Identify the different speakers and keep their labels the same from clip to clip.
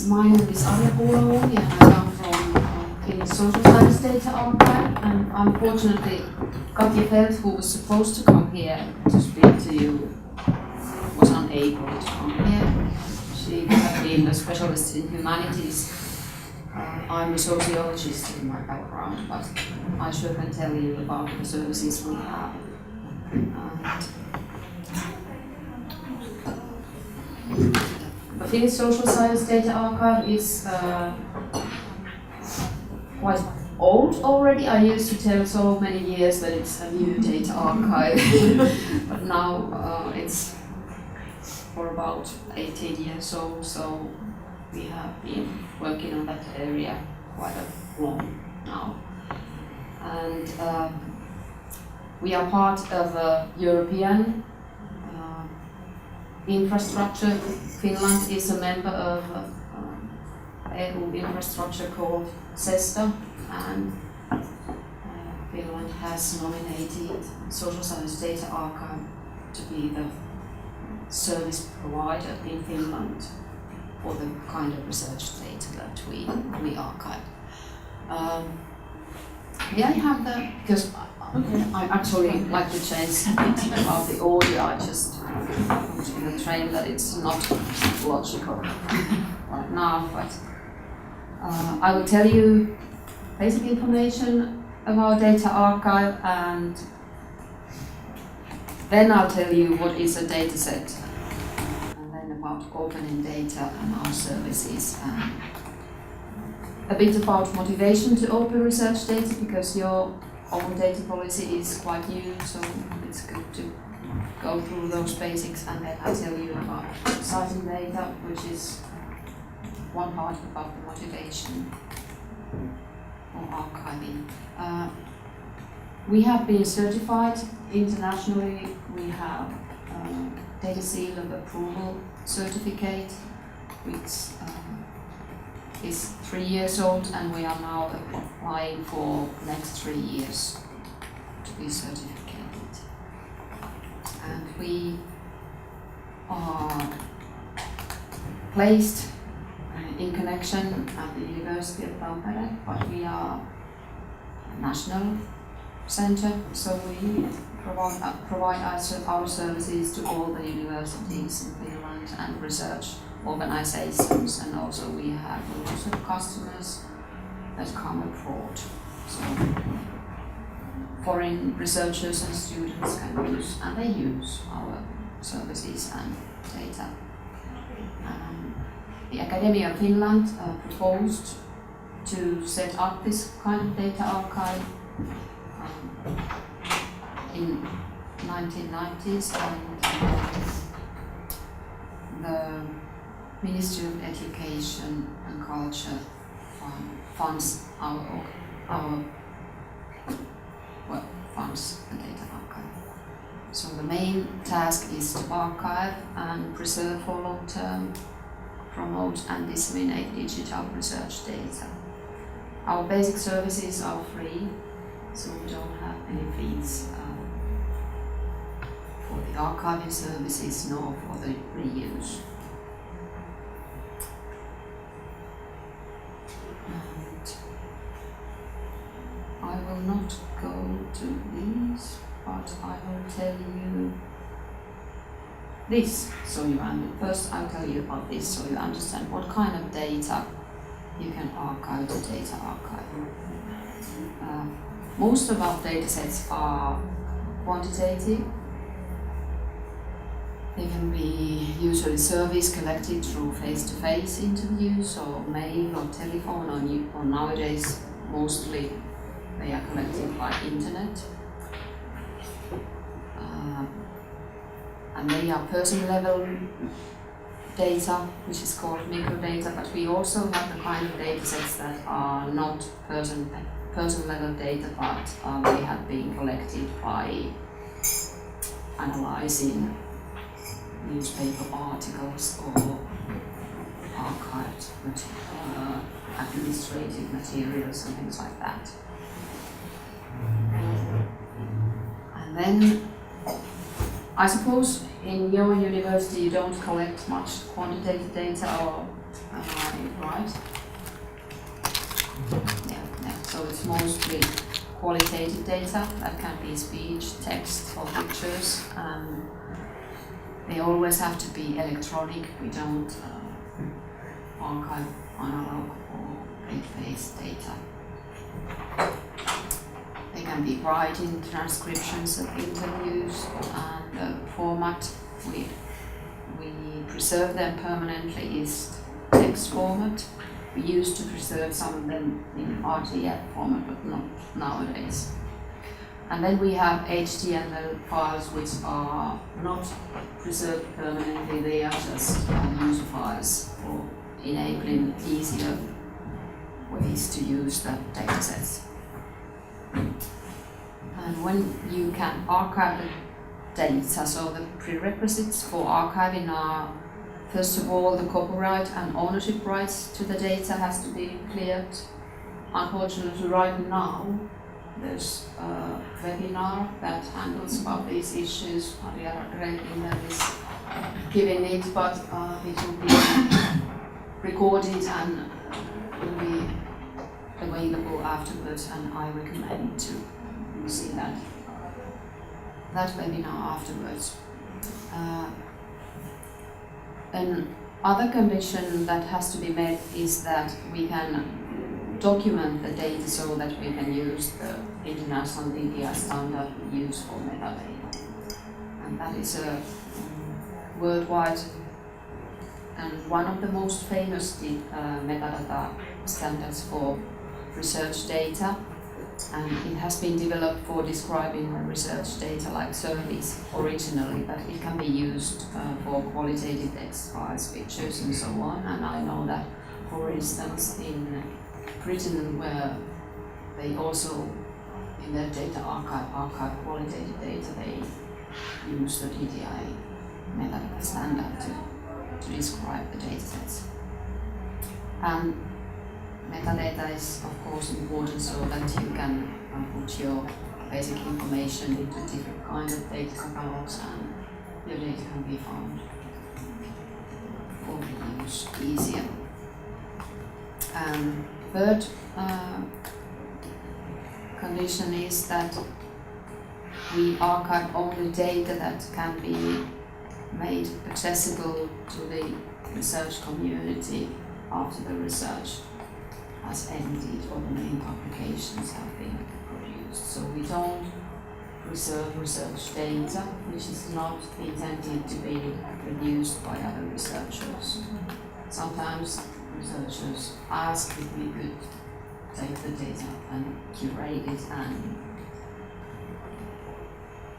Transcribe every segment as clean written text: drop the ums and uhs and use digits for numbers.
Speaker 1: My name is Arja Kuula-Luumi and I come from the Social Science Data Archive, and unfortunately Katja Felt, who was supposed to come here to speak to you, was unable to come here. She has been a specialist in humanities. I'm a sociologist in my background, but I sure can tell you about the services we have. The Finnish Social Science Data Archive is quite old already. I used to tell so many years that it's a new data archive, but now it's for about 18 years old, so we have been working on that area quite a long now. And we are part of a European infrastructure. Finland is a member of EU infrastructure called SESTA, and Finland has nominated Social Science Data Archive to be the service provider in Finland for the kind of research data that we archive. May I have the, because I actually like to change something about the audio. I just was in the train that it's not logical right now, but I will tell you basic information about data archive, and then I'll tell you what is a data set, and then about opening data and our services, and a bit about motivation to open research data, because your open data policy is quite new, so it's good to go through those basics, and then I'll tell you about citing data, which is one part about the motivation or archiving. We have been certified internationally. We have data seal of approval certificate, which is 3 years old, and we are now applying for next 3 years to be certificated. And we are placed in connection at the University of Tampere, but we are a national center, so we provide our services to all the universities in Finland and research organizations, and also we have lots of customers that come abroad. So foreign researchers and students can use, and they use our services and data. The Academy of Finland proposed to set up this kind of data archive in 1990s, and the Ministry of Education and Culture funds funds the data archive. So the main task is to archive and preserve for long term, promote and disseminate digital research data. Our basic services are free, so we don't have any fees for the archiving services nor for the reuse. I will not go to these, but I will tell you this. So first I'll tell you about this, so you understand what kind of data you can archive to data archive. Most of our data sets are quantitative. They can be usually surveys collected through face-to-face interviews or mail or telephone, or nowadays mostly they are collected by internet. And they are person-level data, which is called microdata, but we also have the kind of data sets that are not person-level data, but they have been collected by analyzing newspaper articles or archived administrative materials and things like that. And then I suppose in your university you don't collect much quantitative data, or it right? Yeah. So it's mostly qualitative data that can be speech, text, or pictures. They always have to be electronic. We don't archive analog or print-based data. They can be writing transcriptions of interviews, and the format we preserve them permanently is text format. We used to preserve some of them in RTF format, but not nowadays. And then we have HTML files which are not preserved permanently. They are just user files for enabling easier ways to use the datasets. And when you can archive the data, so the prerequisites for archiving are, first of all, the copyright and ownership rights to the data has to be cleared. Unfortunately, right now, there's a webinar that handles about these issues. Maaria Harviainen is giving it, but it will be recorded and will be available afterwards, and I recommend to see that webinar afterwards. Another condition that has to be met is that we can document the data so that we can use the international India standard we use for metadata. And that is a worldwide and one of the most famous metadata standards for research data. And it has been developed for describing research data like surveys originally, but it can be used for qualitative text files, pictures, and so on. And I know that, for instance, in Britain, where they also, in their data archive qualitative data, they use the DTI metadata standard to describe the datasets. And metadata is, of course, important so that you can put your basic information into different kinds of data catalogs, and your data can be found for use easier. Third condition is that we archive only data that can be made accessible to the research community after the research has ended or the main publications have been produced. So we don't preserve research data which is not intended to be produced by other researchers. Sometimes researchers ask if we could take the data and curate it and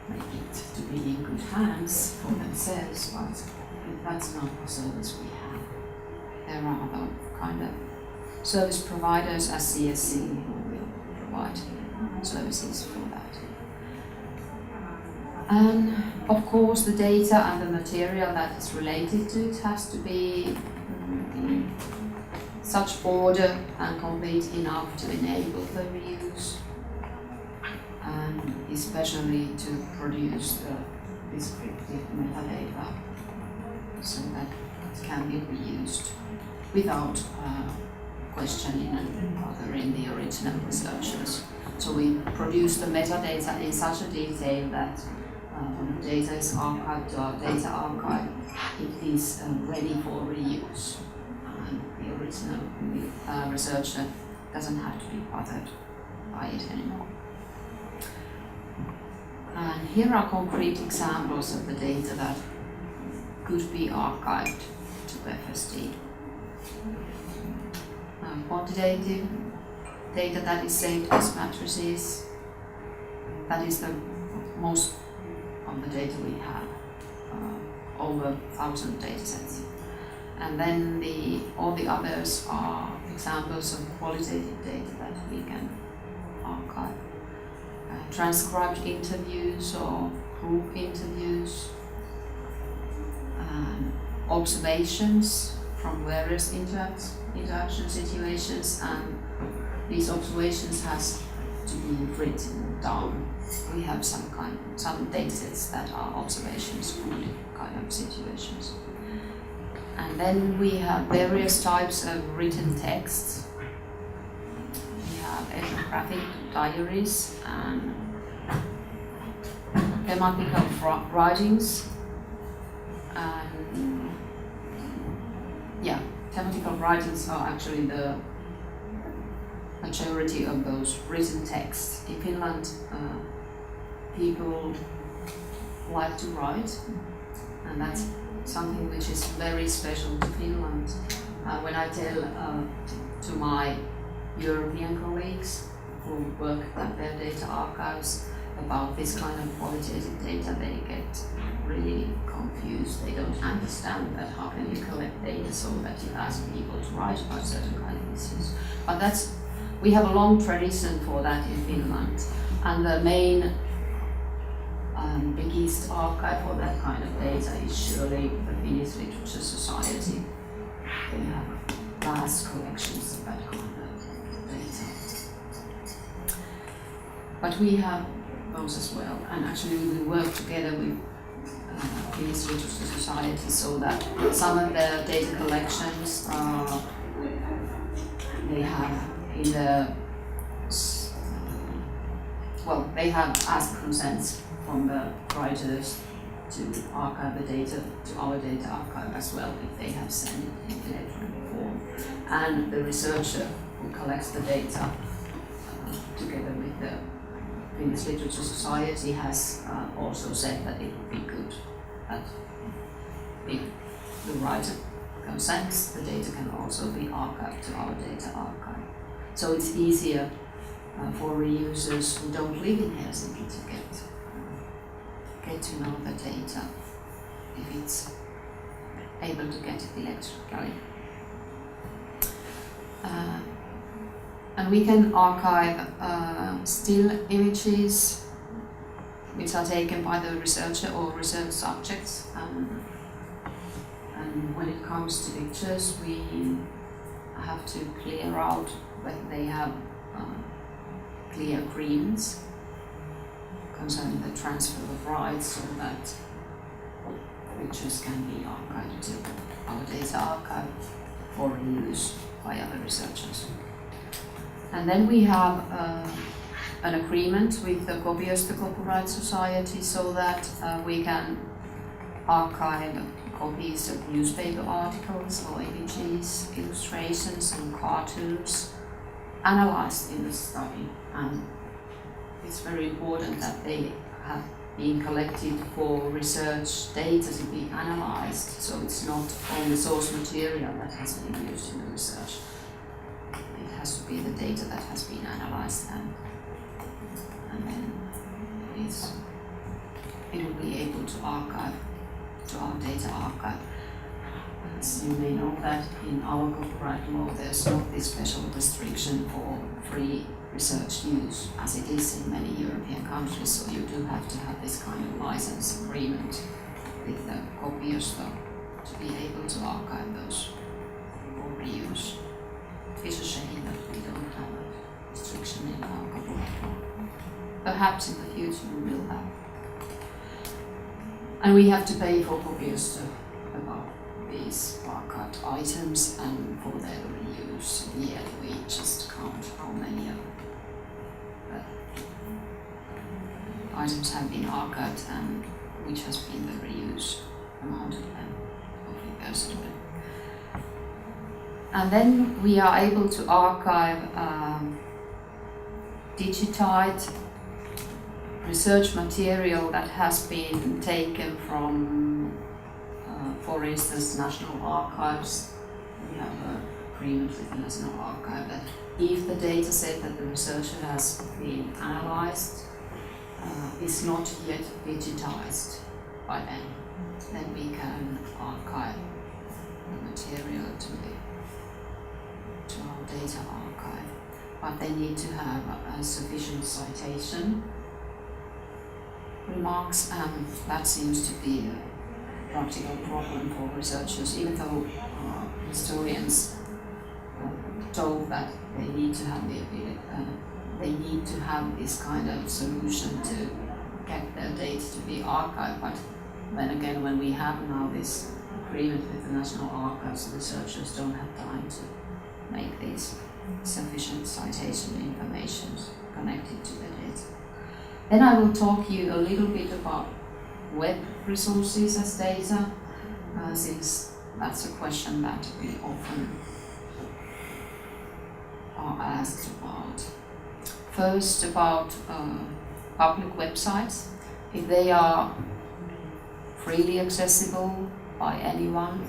Speaker 1: make it to be in good hands for themselves, but that's not the service we have. There are other kind of service providers as CSC who will provide services for that. And of course the data and the material that is related to it has to be in such order and complete enough to enable the reuse, and especially to produce the descriptive metadata so that it can be reused without questioning and bothering the original researchers. So we produce the metadata in such a detail that when the data is archived to our data archive, it is ready for reuse. And the original researcher doesn't have to be bothered by it anymore. And here are concrete examples of the data that could be archived to FSD. Quantitative data that is saved as matrices, that is the most of the data we have, over 1,000 datasets. And then all the others are examples of qualitative data that we can archive. Transcribed interviews or group interviews, observations from various interaction situations, and these observations has to be written down. We have some datasets that are observations from kind of situations. And then we have various types of written texts. We have ethnographic diaries and thematical writings. And yeah, thematical writings are actually the majority of those written texts. In Finland, people like to write, and that's something which is very special to Finland. When I tell to my European colleagues who work at their data archives about this kind of qualitative data, they get really confused. They don't understand that how can you collect data so that you ask people to write about certain kind of issues. But we have a long tradition for that in Finland, and the main biggest archive for that kind of data is surely the Finnish Literature Society. They have vast collections of that kind of data. But we have those as well, and actually we work together with Finnish Literature Society so that some of the data collections they have in the they have asked consents from the writers to archive the data to our data archive as well if they have sent it in electronic form. And the researcher who collects the data together with the Finnish Literature Society has also said that it would be good that if the writer consents, the data can also be archived to our data archive. So it's easier for reusers who don't live in Helsinki to get to know the data if it's able to get it electronically. And we can archive still images which are taken by the researcher or research subjects. And when it comes to pictures, we have to clear out that they have clear agreements concerning the transfer of rights so that pictures can be archived to our data archive for reuse by other researchers. And then we have an agreement with the Copioista Copyright Society so that we can archive copies of newspaper articles or images, illustrations and cartoons analyzed in the study. And it's very important that they have been collected for research data to be analyzed, so it's not only source material that has been used in the research. It has to be the data that has been analyzed, and then it will be able to archive to our data archive. As you may know that in our copyright law there's not this special restriction for free research use as it is in many European countries, so you do have to have this kind of license agreement with the Copioista to be able to archive those for reuse. It's a shame that we don't have a restriction in our copyright law. Perhaps in the future we will have. And we have to pay for Copioista about these archived items and for their reuse. Yearly we just count how many of items have been archived and which has been the reuse amount of them, or figures of them. And then we are able to archive digitized research material that has been taken from, for instance, national archives. We have an agreement with the National Archive that if the data set that the researcher has been analyzed is not yet digitized by them, then we can archive the material to our data archive. But they need to have a sufficient citation remarks, and that seems to be a practical problem for researchers, even though historians told that they need to have they need to have this kind of solution to get their data to be archived. But then again, when we have now this agreement with the National Archives, researchers don't have time to make these sufficient citation information connected to the data. Then I will talk you a little bit about web resources as data, since that's a question that we often are asked about. First, about public websites. If they are freely accessible by anyone,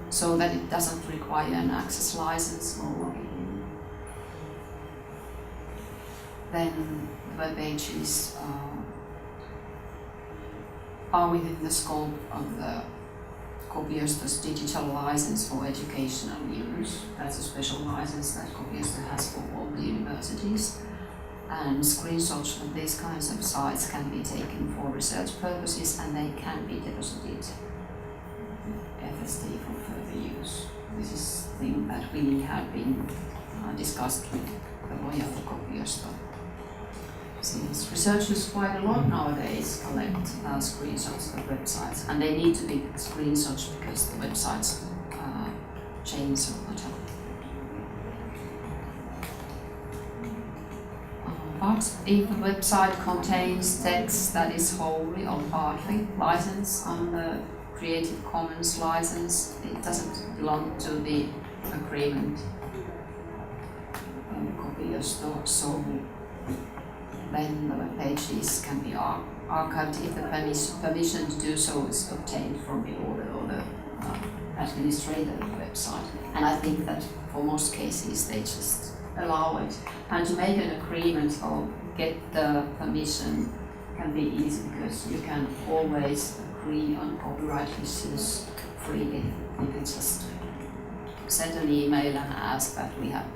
Speaker 1: so that it doesn't require an access license or login, then the web pages are within the scope of the Copiosto's digital license for educational use. That's a special license that Copiosto has for all the universities. And screenshots of these kinds of sites can be taken for research purposes, and they can be deposited FSD for further use. This is the thing that we have been discussed with the lawyer for Copiosto. Since researchers quite a lot nowadays collect screenshots of websites, and they need to be screenshots because the websites change so much. But if a website contains text that is wholly or partly licensed under Creative Commons license, it doesn't belong to the agreement Copiosto, so then the web pages can be archived if the permission to do so is obtained from the author or the administrator of the website. And I think that for most cases they just allow it. And to make an agreement or get the permission can be easy, because you can always agree on copyright issues freely. You can just send an email and ask that we have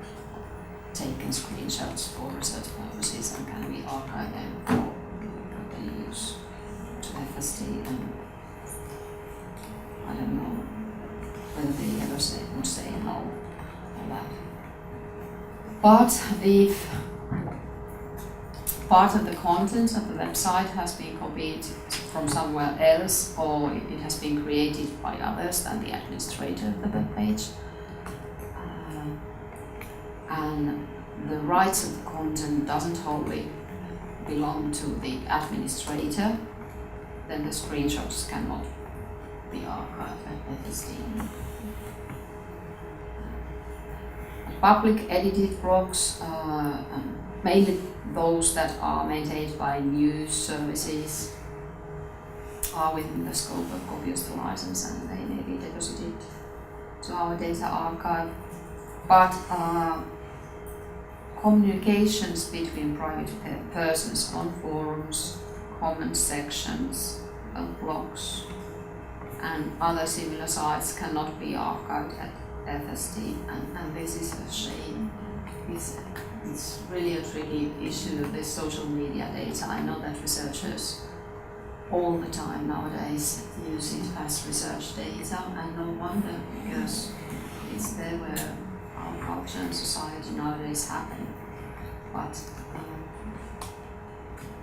Speaker 1: taken screenshots for research purposes and can we archive them for the use to FSD, and I don't know whether they ever would say no or that. But if part of the content of the website has been copied from somewhere else, or it has been created by others than the administrator of the web page, and the rights of the content doesn't wholly belong to the administrator, then the screenshots cannot be archived at FSD. Public edited blogs, mainly those that are maintained by news services, are within the scope of Copiosto license, and they may be deposited to our data archive. But communications between private persons on forums, comment sections, blogs, and other similar sites cannot be archived at FSD, and this is a shame. It's really a tricky issue, this social media data. I know that researchers all the time nowadays use it as research data, and no wonder, because it's there where our culture and society nowadays happen. But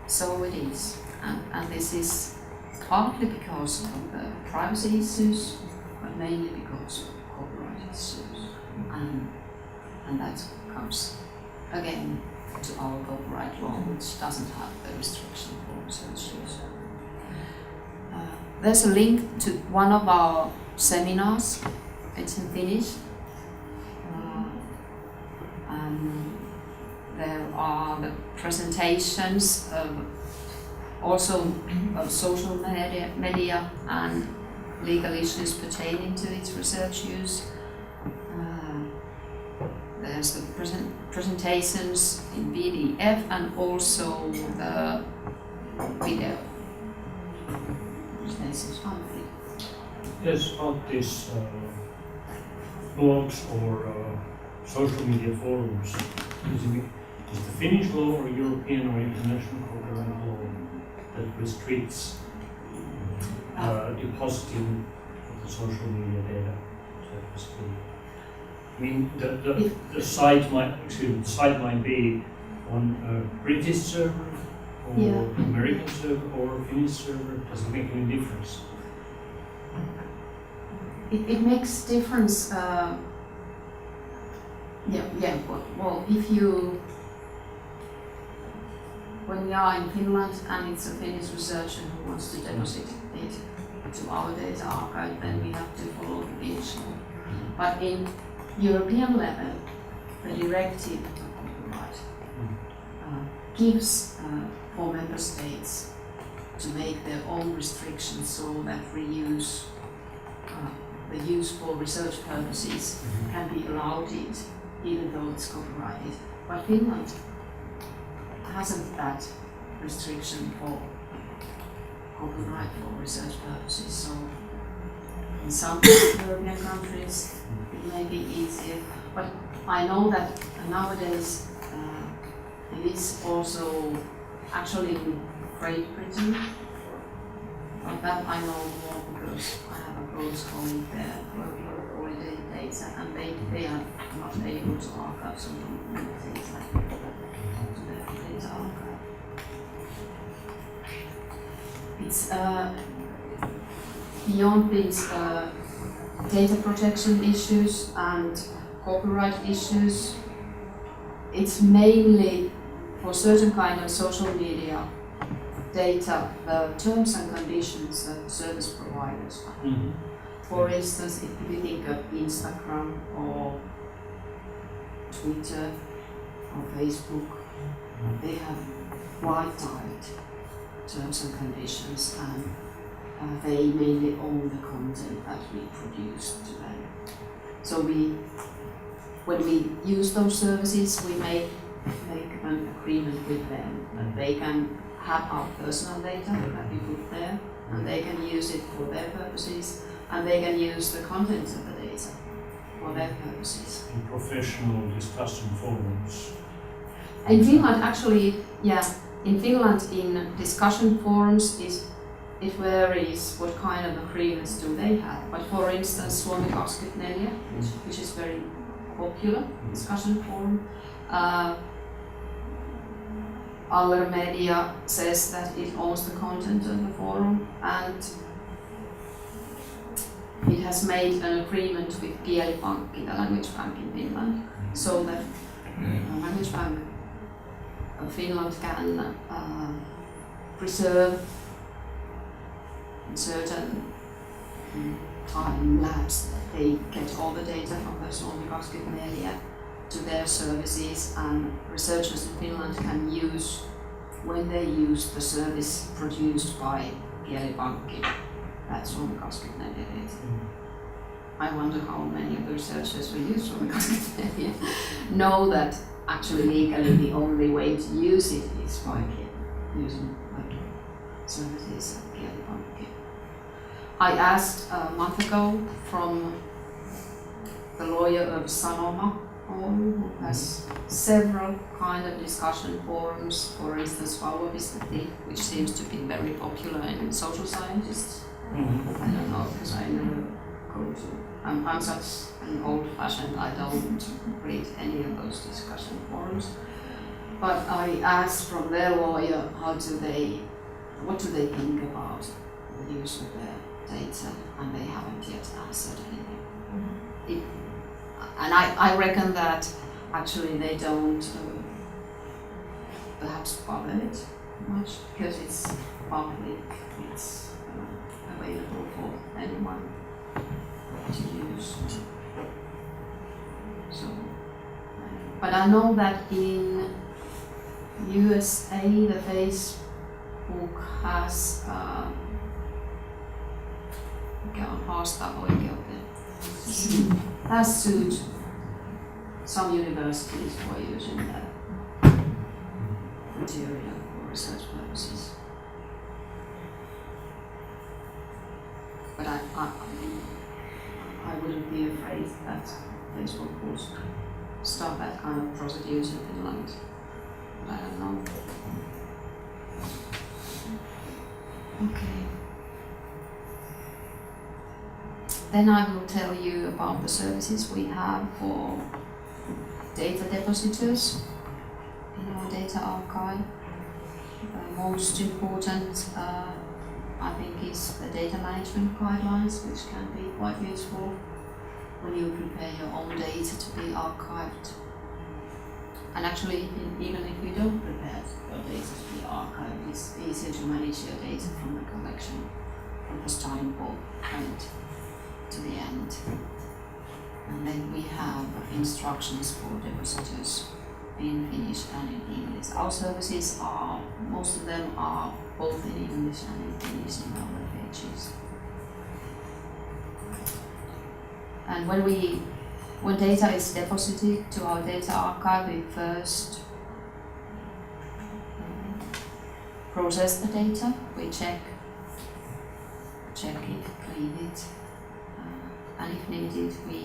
Speaker 1: so it is, and this is partly because of the privacy issues, but mainly because of copyright issues, and that comes again to our copyright law, which doesn't have the restriction for research use. There's a link to one of our seminars. It's in Finnish, and there are the presentations also of social media and legal issues pertaining to its research use. There's the presentations in PDF and also the video presentations on video.
Speaker 2: Yes, about these blogs or social media forums, is the Finnish law or European or international copyright law that restricts depositing of the social media data? I mean, the site might be on a British server or American server or Finnish server. Does it make any difference?
Speaker 1: it makes difference. Well, when we are in Finland and it's a Finnish researcher who wants to deposit it to our data archive, then we have to follow the Finnish law. But in European level, the directive on copyright gives for member states to make their own restrictions so that reuse, the use for research purposes can be allowed it, even though it's copyrighted. But Finland hasn't that restriction for copyright for research purposes. So in some European countries it may be easier, but I know that nowadays it is also actually in Great Britain, but that I know more because I have a close colleague there working on holiday data, and they are not able to archive some things like to their data archive. It's beyond these data protection issues and copyright issues. It's mainly for certain kind of social media data, the terms and conditions that service providers have. Mm-hmm. For instance, if you think of Instagram or Twitter or Facebook, they have quite tight terms and conditions, and they mainly own the content that we produce to them. So when we use those services, we make an agreement with them that they can have our personal data that we put there, and they can use it for their purposes, and they can use the content of the data for their purposes.
Speaker 2: In professional discussion forums.
Speaker 1: In Finland, actually, in Finland, in discussion forums, it varies what kind of agreements do they have. But for instance, Suomi 24, which is very popular discussion forum, Aller Media says that it owns the content of the forum, and it has made an agreement with Kielipankki, the language bank in Finland, so that language bank of Finland can preserve in certain time lapse that they get all the data from the Suomi 24 to their services, and researchers in Finland can use, when they use the service produced by Kielipankki, that's Suomi 24 data. I wonder how many of the researchers who use Suomi 24 know that actually legally the only way to use it is by using services at Kielipankki. I asked a month ago from the lawyer of Sanoma, who has several kind of discussion forums, for instance, Taideyliopiston, which seems to be very popular in social scientists. I don't know, because I never go to. I'm such an old-fashioned, I don't read any of those discussion forums. But I asked from their lawyer what do they think about the use of their data, and they haven't yet answered anything. And I reckon that actually they don't perhaps bother it much, because it's public, it's available for anyone to use. So, but I know that in USA the Facebook has has sued some universities for using that material for research purposes. But I wouldn't be afraid that Facebook would start that kind of procedures in Finland. But I don't know. Okay. Then I will tell you about the services we have for data depositors in our data archive. The most important I think, is the data management guidelines, which can be quite useful when you prepare your own data to be archived. And actually, even if you don't prepare your data to be archived, it's easier to manage your data from the collection, from the starting point to the end. And then we have instructions for depositors in Finnish and in English. Our services are, most of them are both in English and in Finnish in our web pages. And when data is deposited to our data archive, we first process the data. We check it, clean it, and if needed, we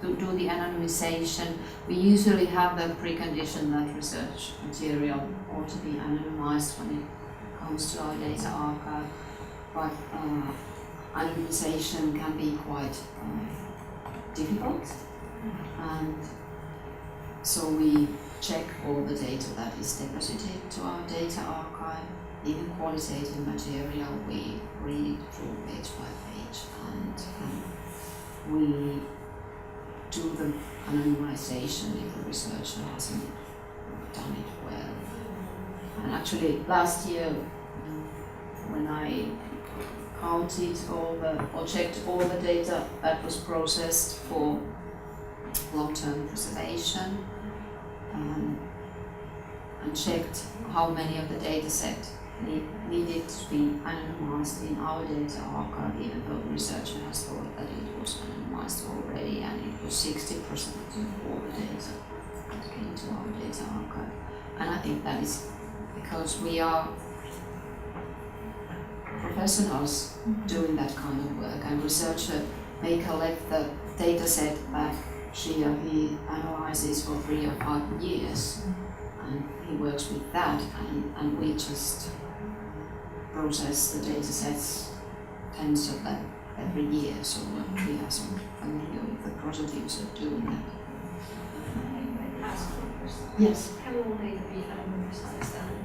Speaker 1: do the anonymization. We usually have the precondition that research material ought to be anonymized when it comes to our data archive, but anonymization can be quite difficult, and so we check all the data that is deposited to our data archive. Even qualitative material, we read it through page by page, and we do the anonymization if the researcher hasn't done it well. And actually last year, when I counted or checked all the data that was processed for long-term preservation, and checked how many of the data set needed to be anonymized in our data archive, even though the researcher has thought that it was anonymized already, and it was 60% of all the data that came to our data archive. And I think that is because we are professionals doing that kind of work, and researcher may collect the data set that she or he analyzes for 3 or 5 years, and he works with that, and we just process the data sets, tens of them every year, so we are so familiar with the procedures of doing that. Yes.
Speaker 3: Can all data be anonymized, and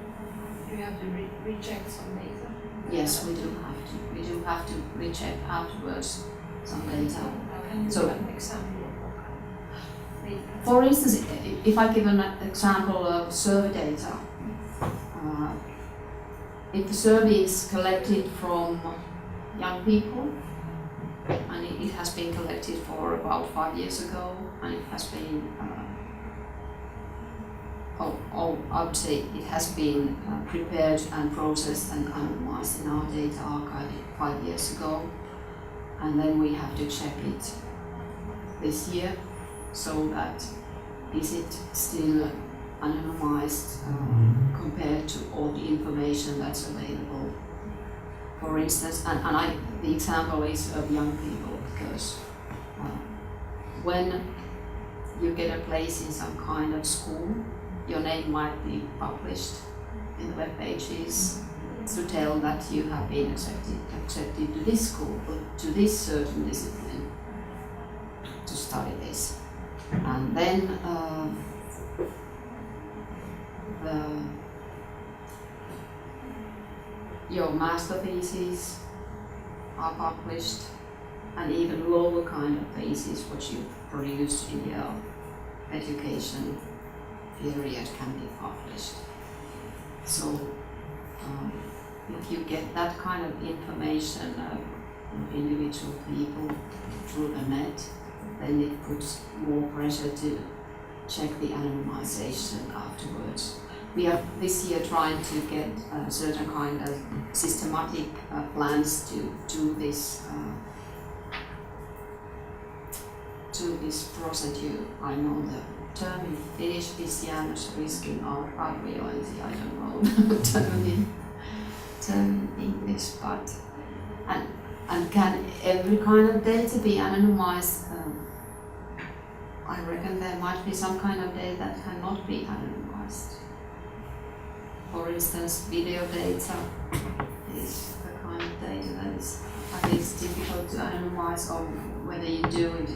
Speaker 3: do you have to reject some data?
Speaker 1: Yes, we do have to. We do have to recheck afterwards some data.
Speaker 3: Can you
Speaker 1: So,
Speaker 3: give an example of what kind of data?
Speaker 1: for instance, if I give an example of survey data, if the survey is collected from young people, and it has been collected for about 5 years ago, and it has been, I would say it has been prepared and processed and anonymized in our data archive 5 years ago, and then we have to check it this year, so that is it still anonymized compared to all the information that's available. For instance, the example is of young people, because when you get a place in some kind of school, your name might be published in the web pages to tell that you have been accepted to this school, or to this certain discipline, to study this. And then your master theses are published, and even lower kind of theses what you produced in your education period can be published. So if you get that kind of information of individual people through the net, then it puts more pressure to check the anonymization afterwards. We are this year trying to get a certain kind of systematic plans to do this procedure. I know the term in Finnish is jäännösriskin arviointi. I don't know the term in English, but and can every kind of data be anonymized? I reckon there might be some kind of data that cannot be anonymized. For instance, video data is the kind of data that is, I think it's difficult to anonymize, or whether you do it,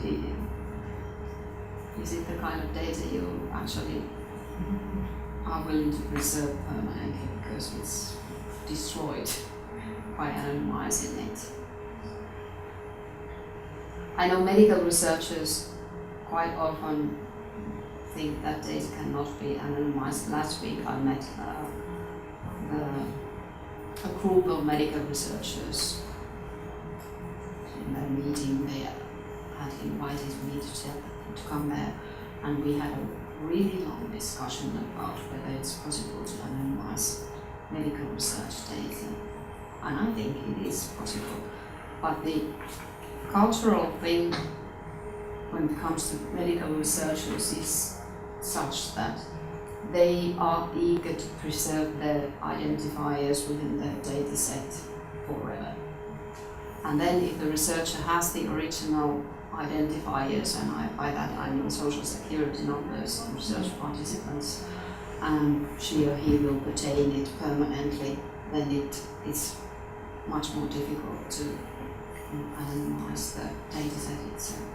Speaker 1: is it the kind of data you actually are willing to preserve permanently, because it's destroyed by anonymizing it. I know medical researchers quite often think that data cannot be anonymized. Last week I met a group of medical researchers. In their meeting they had invited me to come there, and we had a really long discussion about whether it's possible to anonymize medical research data. And I think it is possible. But the cultural thing when it comes to medical researchers is such that they are eager to preserve their identifiers within their data set forever. And then if the researcher has the original identifiers, and by that I mean social security numbers of research participants, and she or he will retain it permanently, then it's much more difficult to anonymize the data set itself.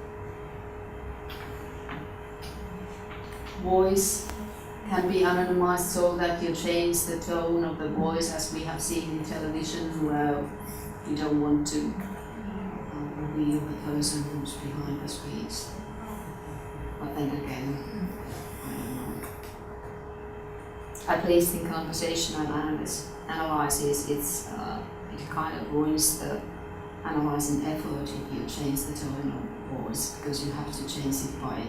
Speaker 1: Voice can be anonymized so that you change the tone of the voice, as we have seen in television, where you don't want to reveal the person who's behind the speech. But then again, I don't know. At least in conversational analysis, it kind of ruins the analyzing effort if you change the tone of voice, because you have to change it by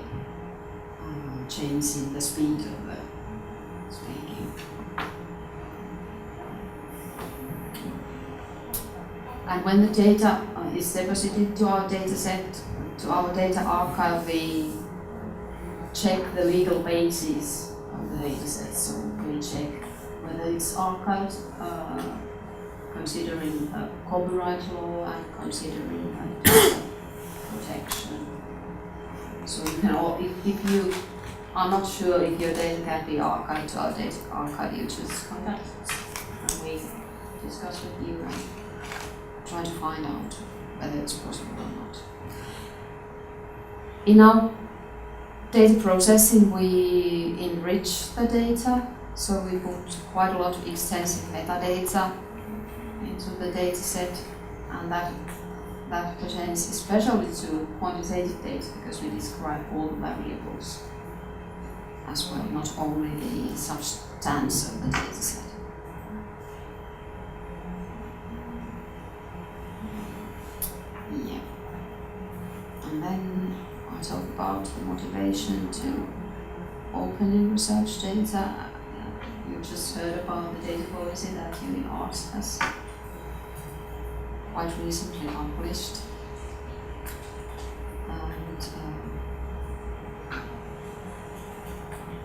Speaker 1: changing the speed of the speaking. And when the data is deposited to our data set, to our data archive, we check the legal basis of the data set. So we check whether it's archived, considering copyright law and considering data protection. So you can, if you are not sure if your data can be archived to our data archive, you just contact us and we discuss with you and try to find out whether it's possible or not. In our data processing, we enrich the data, so we put quite a lot of extensive metadata into the data set, and that pertains especially to quantitative data, because we describe all the variables as well, not only the substance of the data set. Yeah. And then I talk about the motivation to opening research data. You just heard about the data policy that UniArts has quite recently published. And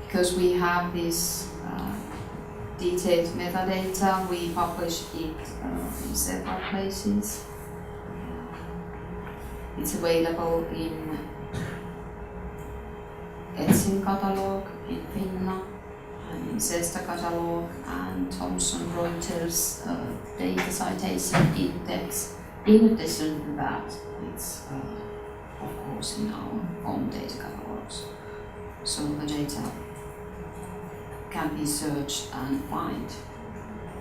Speaker 1: because we have this detailed metadata, we publish it in several places. It's available in Etsin catalog, in Finna, and in Sesta catalog, and Thomson Reuters data citation index. In addition to that, it's of course in our own data catalogs. So the data can be searched and found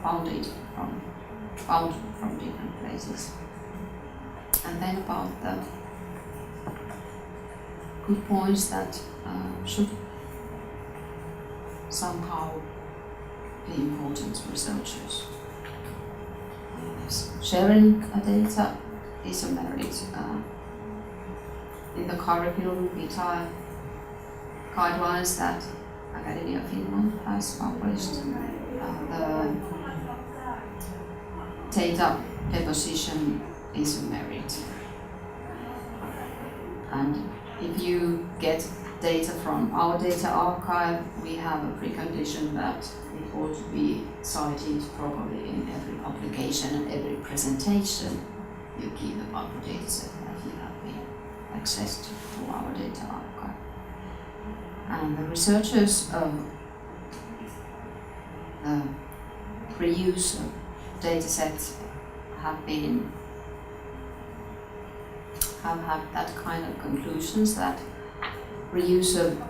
Speaker 1: from different places. And then about the good points that should somehow be important to researchers. Sharing data is a merit. In the curriculum vitae guidelines that Academy of Finland has published, the data deposition is a merit. And if you get data from our data archive, we have a precondition that it ought to be cited properly in every publication and every presentation you give about the data set that you have been accessed to our data archive. And the researchers the reuse of data sets have had that kind of conclusions that reuse of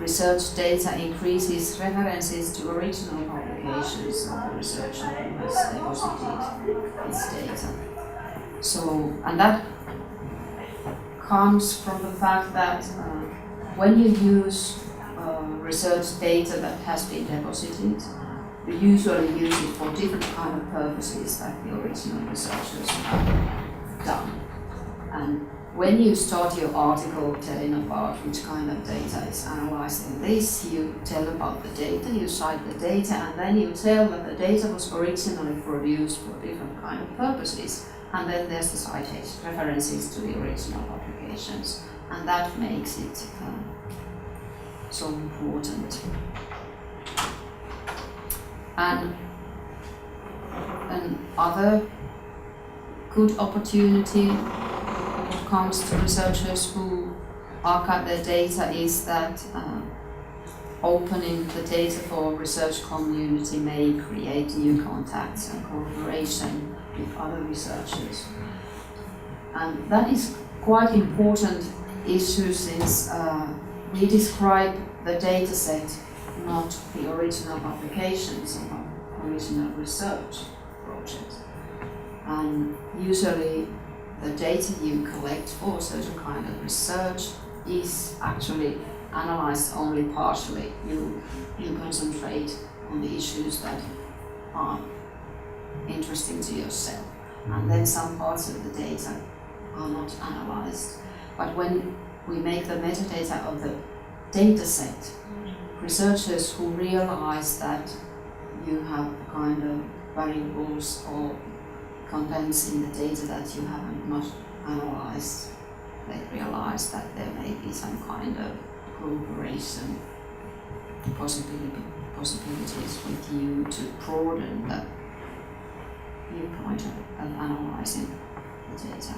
Speaker 1: research data increases references to original publications of the researcher who has deposited its data. So, and that comes from the fact that when you use research data that has been deposited, you usually use it for different kind of purposes that the original researchers have done. And when you start your article telling about which kind of data is analyzed in this, you tell about the data, you cite the data, and then you tell that the data was originally produced for different kind of purposes. And then there's the citation, references to the original publications, and that makes it so important. And another good opportunity when it comes to researchers who archive their data is that opening the data for research community may create new contacts and cooperation with other researchers. And that is quite important issue since we describe the data set, not the original publications of original research projects. And usually the data you collect for a certain kind of research is actually analyzed only partially. You concentrate on the issues that are interesting to yourself. And then some parts of the data are not analyzed. But when we make the metadata of the data set, researchers who realize that you have kind of variables or contents in the data that you haven't not analyzed, they realize that there may be some kind of cooperation possibilities with you to broaden the viewpoint of analyzing the data.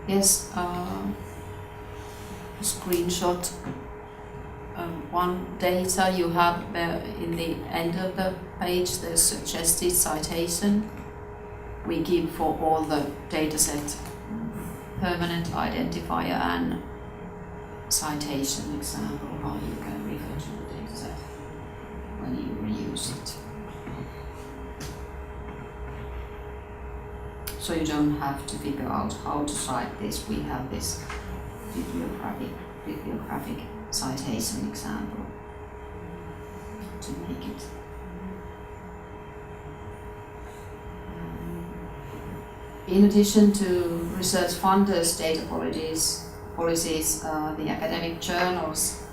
Speaker 1: Yes, screenshot one data you have in the end of the page, the suggested citation we give for all the dataset, permanent identifier and citation example, how you can refer to the dataset when you reuse it. So you don't have to figure out how to cite this. We have this bibliographic citation example to make it. In addition to research funders' data policies, the academic journals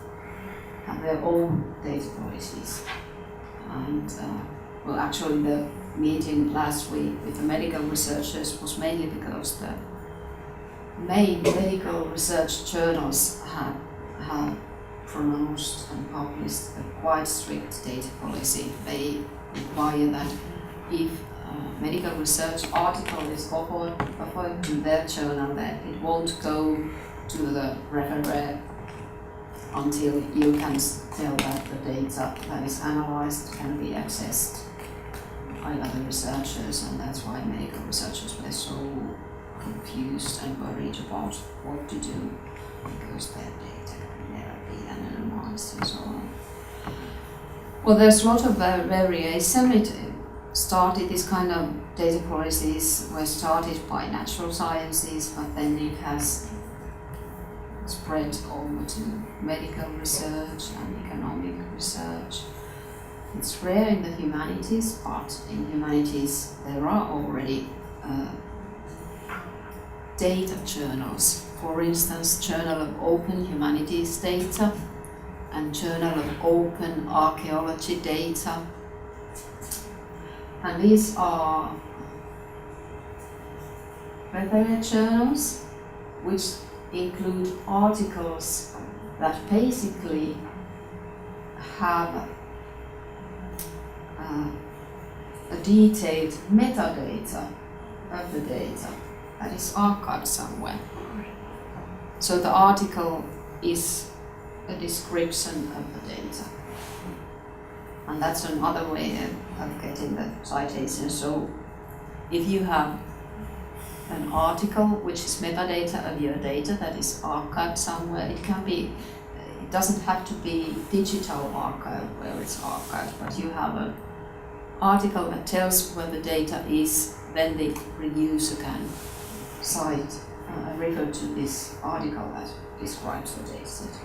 Speaker 1: have their own data policies. And well, actually the meeting last week with the medical researchers was mainly because the main medical research journals have pronounced and published a quite strict data policy. They require that if a medical research article is offered to their journal, that it won't go to the referee until you can tell that the data that is analyzed can be accessed by other researchers, and that's why medical researchers were so confused and worried about what to do, because their data can never be anonymized and so on. Well, there's a lot of variation. This kind of data policies were started by natural sciences, but then it has spread over to medical research and economic research. It's rare in the humanities, but in humanities there are already data journals. For instance, Journal of Open Humanities Data and Journal of Open Archaeology Data. And these are reference journals which include articles that basically have a detailed metadata of the data that is archived somewhere. So the article is a description of the data. And that's another way of getting the citation. So if you have an article which is metadata of your data that is archived somewhere, it can be it doesn't have to be digital archive where it's archived, but you have an article that tells where the data is, then the user can cite, refer to this article that describes the dataset.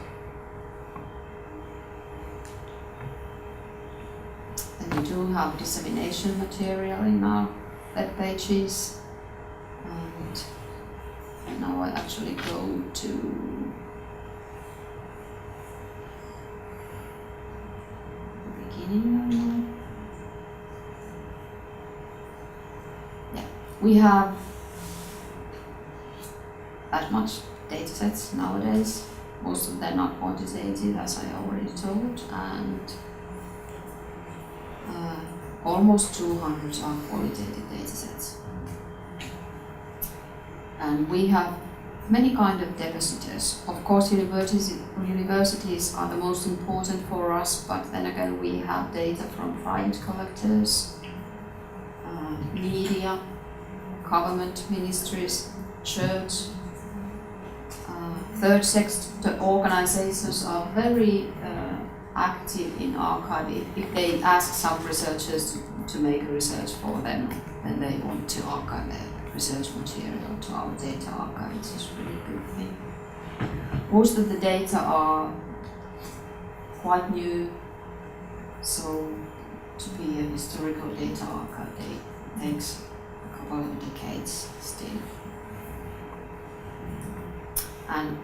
Speaker 1: And we do have dissemination material in our web pages. And now I actually go to the beginning. Yeah, we have that much datasets nowadays. Most of them are quantitative, as I already told, and almost 200 are qualitative datasets. And we have many kind of depositors. Of course, universities are the most important for us, but then again we have data from private collectors, media, government ministries, church. Third sector organizations are very active in archiving. If they ask some researchers to make a research for them, then they want to archive their research material to our data archive, which is a really good thing. Most of the data are quite new, so to be a historical data archive, it takes a couple of decades still. And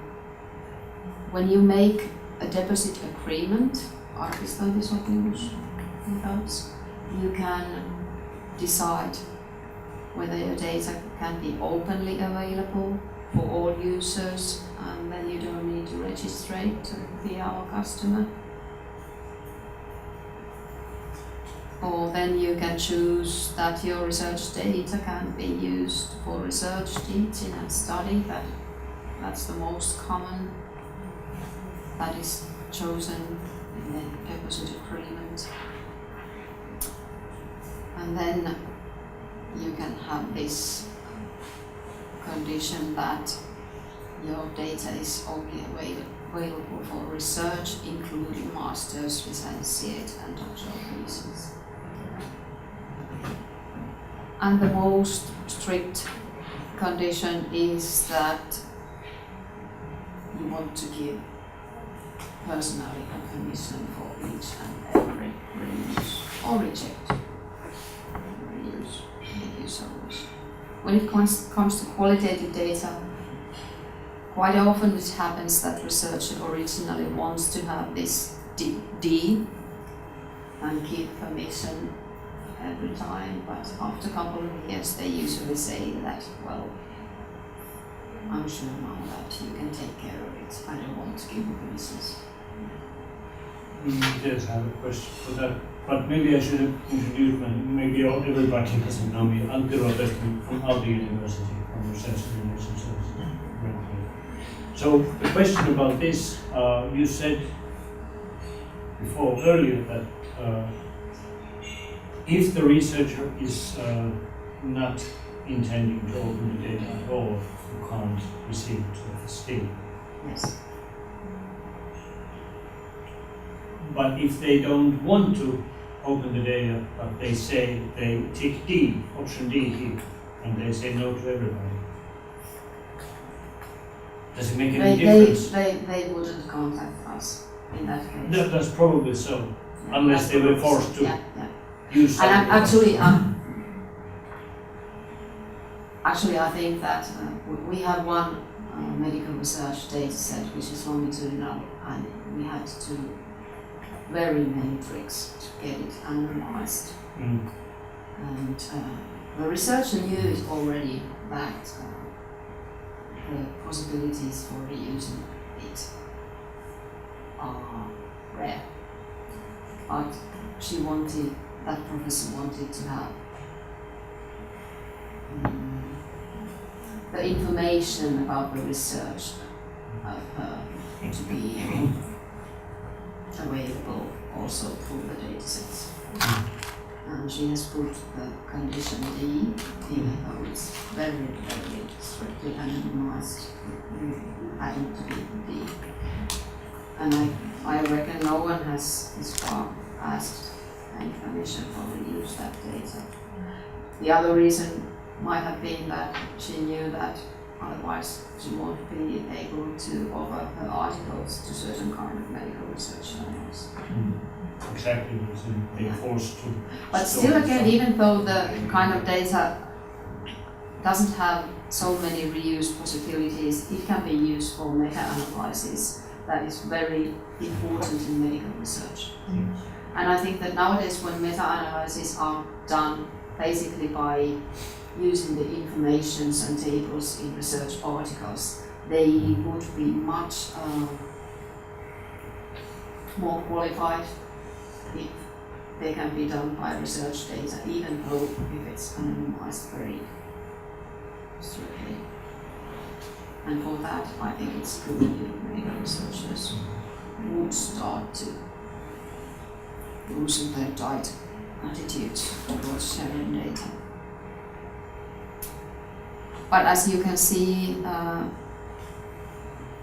Speaker 1: when you make a deposit agreement, Arkistointisopimus, you can decide whether your data can be openly available for all users, and then you don't need to register it to be our customer. Or then you can choose that your research data can be used for research, teaching and study. That's the most common that is chosen in the deposit agreement. And then you can have this condition that your data is only available for research, including master's, licentiate and doctoral theses. And the most strict condition is that you want to give personally a permission for each and every reuse or reject. Reuse, make use of which. When it comes to qualitative data, quite often it happens that researcher originally wants to have this D and give permission every time, but after a couple of years they usually say that, well, I'm sure now that you can take care of it. I don't want to give you permissions.
Speaker 2: Yes, I have a question for that, but maybe I should introduce maybe everybody doesn't know me. Antti from Aalto University, from Research and Innovation Services. So the question about this, you said earlier that if the researcher is not intending to open the data at all, you can't receive it still.
Speaker 1: Yes.
Speaker 2: But if they don't want to open the data, but they say they tick D, option D here, and they say no to everybody, does it make any difference?
Speaker 1: They wouldn't contact us in that case.
Speaker 2: That's probably so,
Speaker 1: Yeah,
Speaker 2: unless they were forced to use something.
Speaker 1: And actually, I think that we have one medical research data set which is longitudinal, and we had to very many tricks to get it analyzed. And the researcher knew already that the possibilities for reusing it are rare. But that professor wanted to have the information about the research to be available also through the datasets. And she has put the condition D, even though it's very, very strictly anonymized, having to be D. And I reckon no one has this far asked any permission for reuse that data. The other reason might have been that she knew that otherwise she won't be able to offer her articles to certain kind of medical research journals.
Speaker 2: Exactly, so they're forced to.
Speaker 1: But still again, even though the kind of data doesn't have so many reuse possibilities, it can be used for meta-analysis that is very important in medical research. And I think that nowadays when meta-analyses are done basically by using the informations and tables in research articles, they would be much more qualified if they can be done by research data, even though if it's anonymized very strictly. And for that, I think it's good if medical researchers would start to loosen their tight attitudes towards sharing data. But as you can see,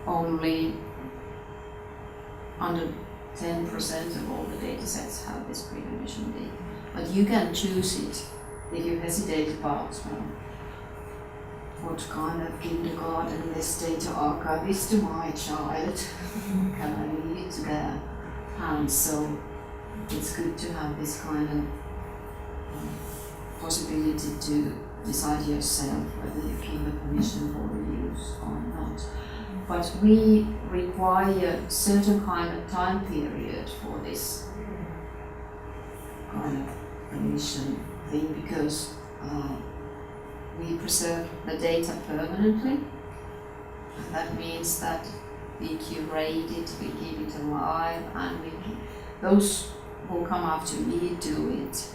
Speaker 1: only under 10% of all the data sets have this precondition D. But you can choose it if you hesitate about what kind of kindergarten this data archive is to my child. Can I leave it to their hands? So it's good to have this kind of possibility to decide yourself whether you give a permission for reuse or not. But we require certain kind of time period for this kind of permission thing because we preserve the data permanently. And that means that we curate it, we keep it alive, and those who come after me do it.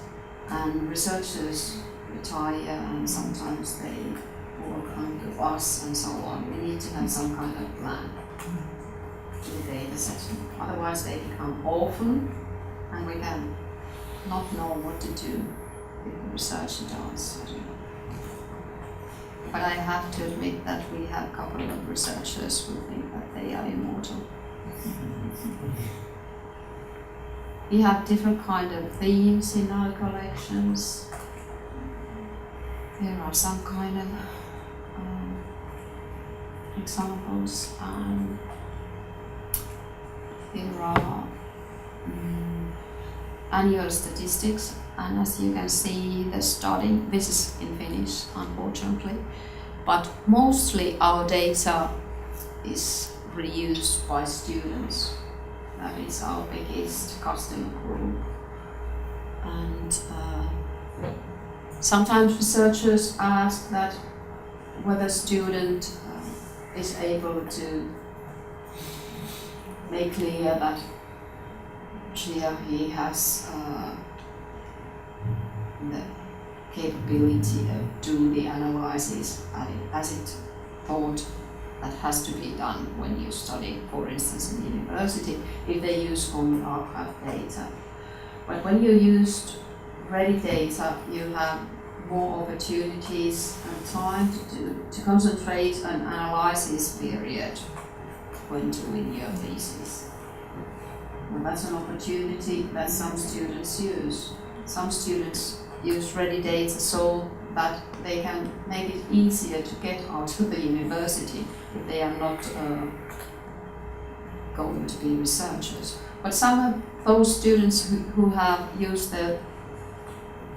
Speaker 1: And researchers retire, and sometimes they work under us and so on. We need to have some kind of plan in the data set. Otherwise they become orphan, and we can not know what to do if the researcher does. But I have to admit that we have a couple of researchers who think that they are immortal. We have different kind of themes in our collections. There are some kind of examples, and there are annual statistics, and as you can see the study, this is in Finnish unfortunately, but mostly our data is reused by students. That is our biggest customer group. And sometimes researchers ask that whether a student is able to make clear that he has the capability of doing the analysis as it thought that has to be done when you study, for instance, in university, if they use only archive data. But when you use ready data, you have more opportunities and time to concentrate on analysis period when doing your thesis. Well, that's an opportunity that some students use. Some students use ready data so that they can make it easier to get out of the university if they are not going to be researchers. But some of those students who have used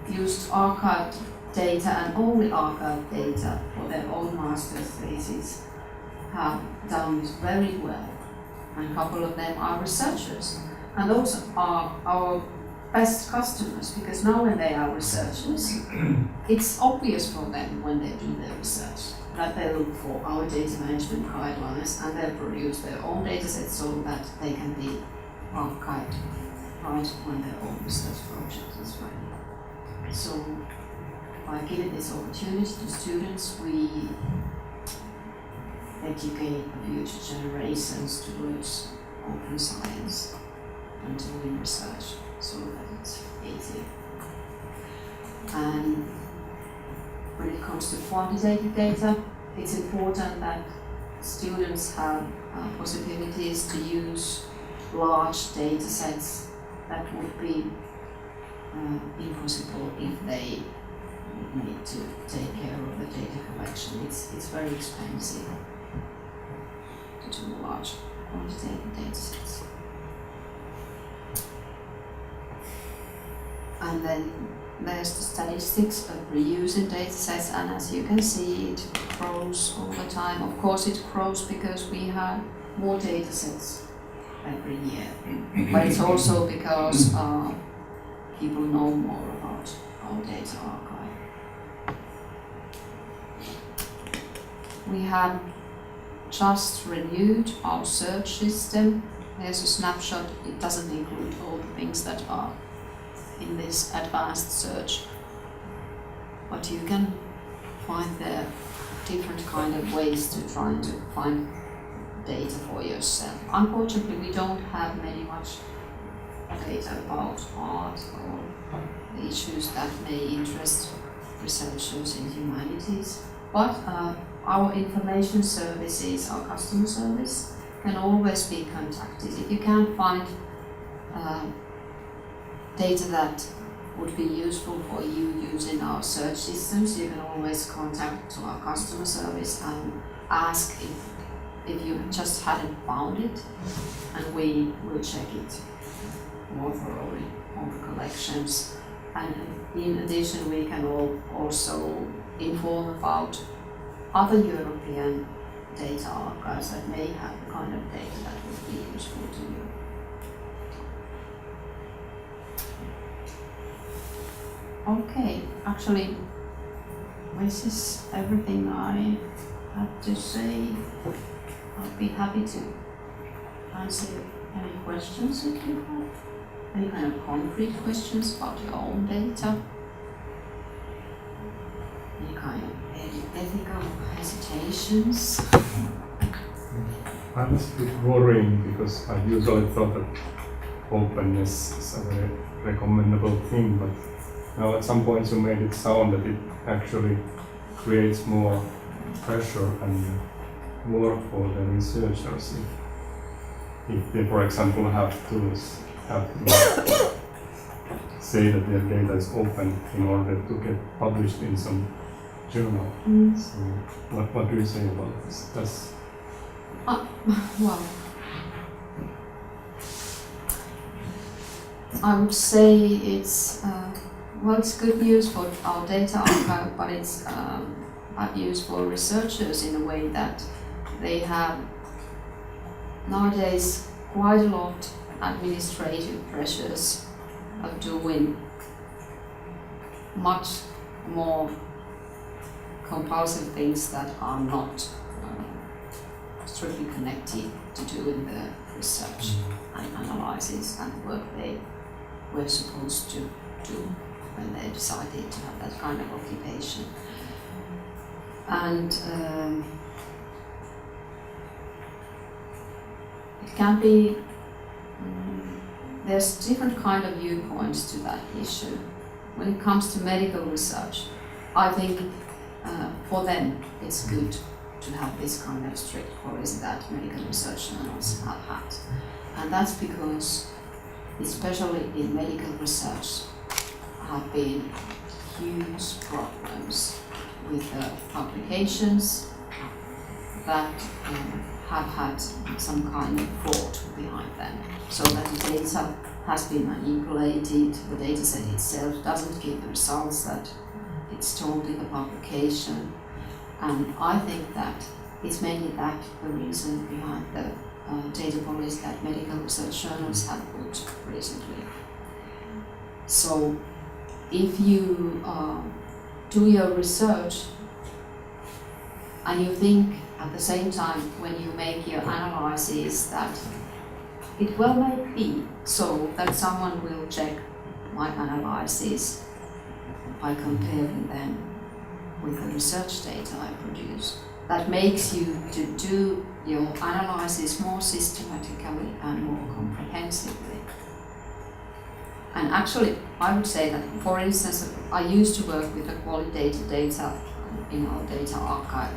Speaker 1: archived data and only archived data for their own master's thesis have done this very well. And a couple of them are researchers. And those are our best customers, because now when they are researchers, it's obvious for them when they do their research that they look for our data management guidelines, and they produce their own data sets so that they can be archived right when their own research project is ready. So by giving this opportunity to students, we educate future generations towards open science and doing research so that it's easy. And when it comes to quantitative data, it's important that students have possibilities to use large data sets, that would be impossible if they need to take care of the data collection. It's very expensive to do large quantitative data sets. And then there's the statistics of reusing data sets, and as you can see, it grows all the time. Of course it grows because we have more data sets every year, but it's also because people know more about our data archive. We have just renewed our search system. There's a snapshot. It doesn't include all the things that are in this advanced search, but you can find the different kind of ways to try to find data for yourself. Unfortunately, we don't have much data about art or the issues that may interest researchers in humanities, but our information services, our customer service, can always be contacted. If you can't find data that would be useful for you using our search systems, you can always contact to our customer service and ask if you just hadn't found it, and we will check it more thoroughly on the collections. And in addition, we can also inform about other European data archives that may have the kind of data that would be useful to you. Okay, actually, this is everything I have to say. I'll be happy to answer any questions if you have. Any kind of concrete questions about your own data. Any kind of ethical hesitations.
Speaker 4: I was a bit worrying because I usually thought that openness is a very recommendable thing, but now at some point you made it sound that it actually creates more pressure and work for the researchers if they, for example, have to say that their data is open in order to get published in some journal. So what do you say about this?
Speaker 1: Well, I would say it's it's good news for our data archive, but it's bad news for researchers in a way that they have nowadays quite a lot administrative pressures of doing much more compulsive things that are not strictly connected to doing the research and analysis and work they were supposed to do when they decided to have that kind of occupation. And it can be, there's different kind of viewpoints to that issue. When it comes to medical research, I think for them it's good to have this kind of strict policy that medical research journals have had. And that's because, especially in medical research, have been huge problems with publications that have had some kind of fraud behind them. So that the data has been manipulated, the data set itself doesn't give the results that it's told in the publication. And I think that it's mainly that the reason behind the data policy that medical research journals have put recently. So if you do your research and you think at the same time when you make your analysis that it well may be so that someone will check my analysis by comparing them with the research data I produce. That makes you to do your analysis more systematically and more comprehensively. And actually, I would say that, for instance, I used to work with the qualitative data in our data archive.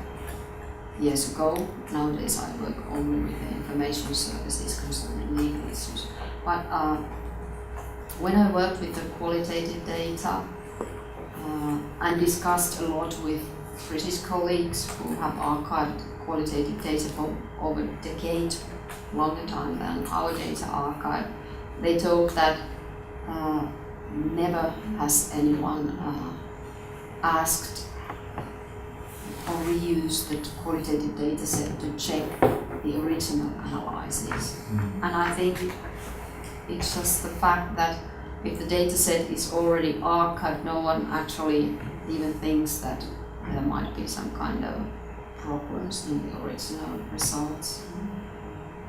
Speaker 1: years ago. Nowadays I work only with the information services concerning legal issues. But when I worked with the qualitative data and discussed a lot with British colleagues who have archived qualitative data for over a decade, longer time than our data archive, they told that never has anyone asked or reused the qualitative data set to check the original analysis. And I think it's just the fact that if the data set is already archived, no one actually even thinks that there might be some kind of problems in the original results.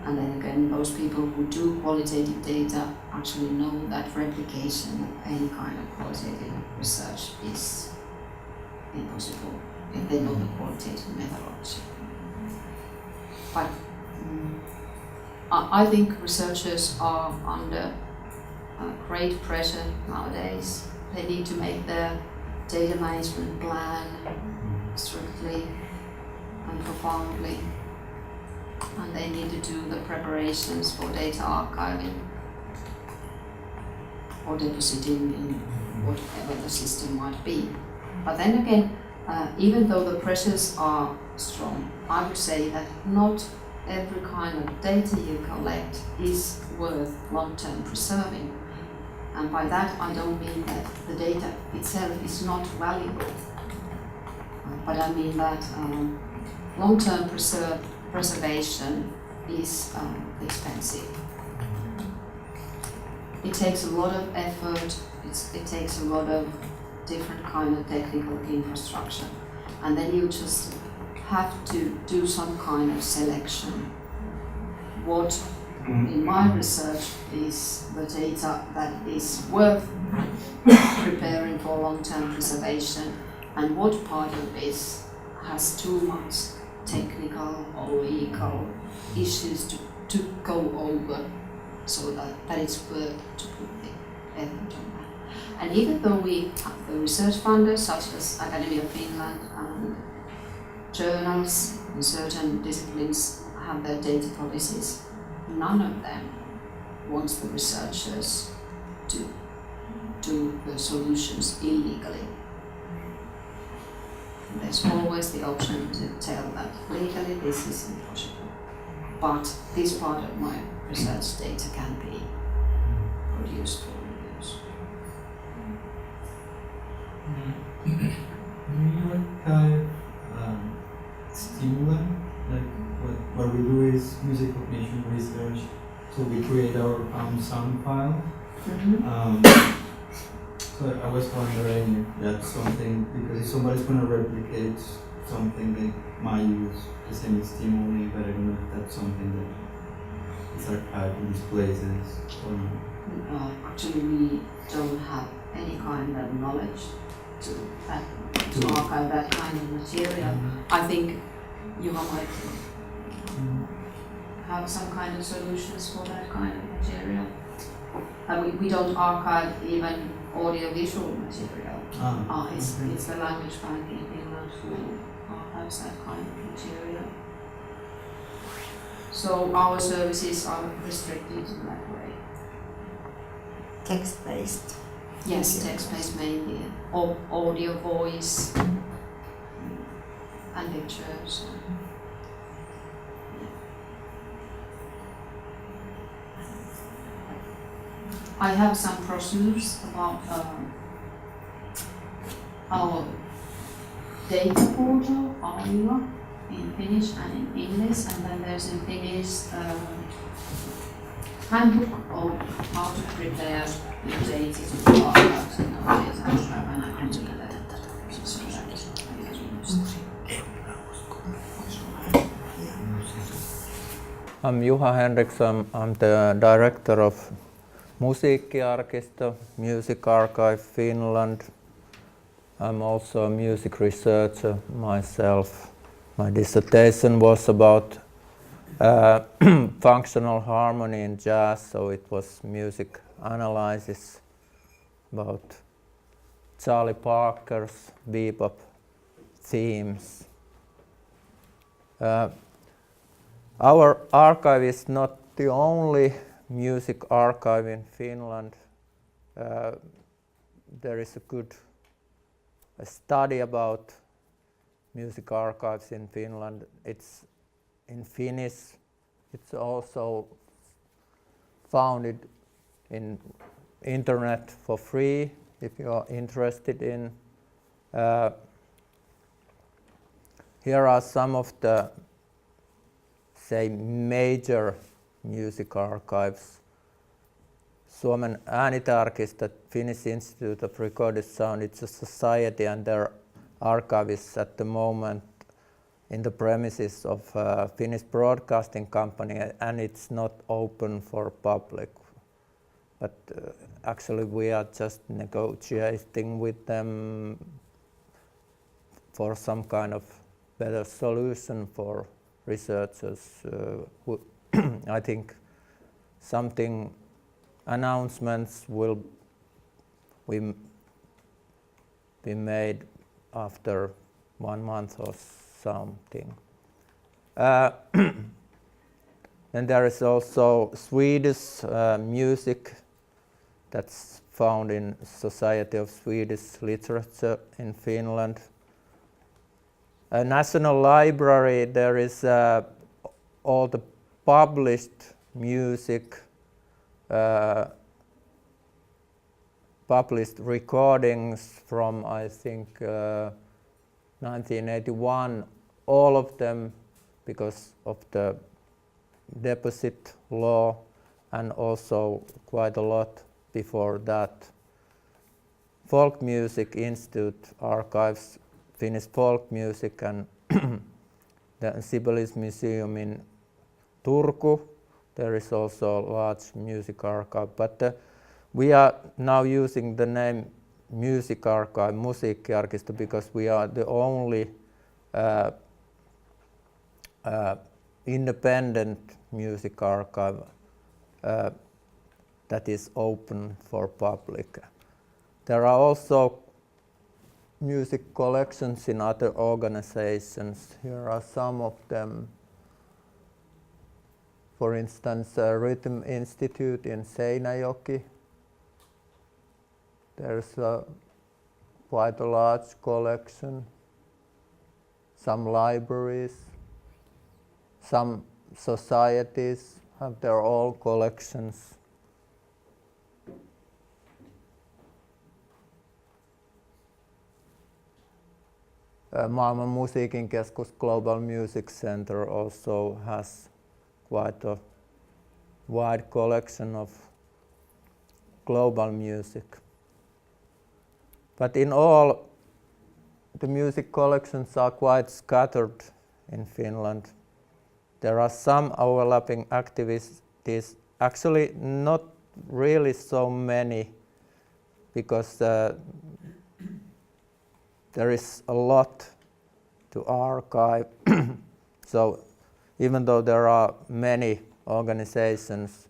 Speaker 1: And then again, those people who do qualitative data actually know that replication of any kind of qualitative research is impossible if they know the qualitative methodology. But I think researchers are under great pressure nowadays. They need to make their data management plan strictly and profoundly, and they need to do the preparations for data archiving or depositing in whatever the system might be. But then again, even though the pressures are strong, I would say that not every kind of data you collect is worth long-term preserving. And by that I don't mean that the data itself is not valuable, but I mean that long-term preservation is expensive. It takes a lot of effort, it takes a lot of different kind of technical infrastructure, and then you just have to do some kind of selection. What in my research is the data that is worth preparing for long-term preservation, and what part of this has too much technical or legal issues to go over, so that it's worth to put the effort on that. And even though we have the research funders such as Academy of Finland and journals in certain disciplines have their data policies, none of them wants the researchers to do the solutions illegally. There's always the option to tell that legally this is impossible, but this part of my research data can be produced for reuse.
Speaker 5: What kind of stimulant? Like what we do is music cognition research, so we create our own sound file. So I was wondering if that's something, because if somebody's going to replicate something, they might use the same stimuli, but I don't know if that's something that is archived in these places or not.
Speaker 1: Actually, we don't have any kind of knowledge to archive that kind of material. I think you might have some kind of solutions for that kind of material. And we don't archive even audio-visual material. It's the language bank in Finland who archives that kind of material. So our services are restricted in that way.
Speaker 6: Text-based.
Speaker 1: Yes, text-based mainly, audio, voice, and pictures. I have some brochures about our data portal, Archival, in Finnish and in English, and then there's in Finnish handbook of how to prepare your data to be archived in our data archive, and I can do that. So
Speaker 7: I'm Juha Henriksson. I'm the director of Musiikkiarkiston, Music Archive Finland. I'm also a music researcher myself. My dissertation was about functional harmony in jazz, so it was music analysis about Charlie Parker's bebop themes. Our archive is not the only music archive in Finland. There is a good study about music archives in Finland. It's in Finnish. It's also founded in internet for free if you are interested in. Here are some of the, say, major music archives. Suomen äänitarkisto, Finnish Institute of Recorded Sound, it's a society, and their archive is at the moment in the premises of Finnish Broadcasting Company, and it's not open for public. But actually we are just negotiating with them for some kind of better solution for researchers. I think something announcements will be made after 1 month or something. Then there is also Swedish music that's found in Society of Swedish Literature in Finland. A National Library, there is all the published music, published recordings from, I think, 1981, all of them because of the deposit law, and also quite a lot before that. Folk Music Institute archives Finnish folk music, and the Sibelius Museum in Turku. There is also a large music archive, but we are now using the name Music Archive, Musiikkiarkisto, because we are the only independent music archive that is open for public. There are also music collections in other organizations. Here are some of them. For instance, Rhythm Institute in Seinäjoki. There's quite a large collection. Some libraries, some societies have their own collections. Maailman musiikin keskus Global Music Center also has quite a wide collection of global music. But in all, the music collections are quite scattered in Finland. There are some overlapping activities, actually not really so many, because there is a lot to archive. So even though there are many organizations,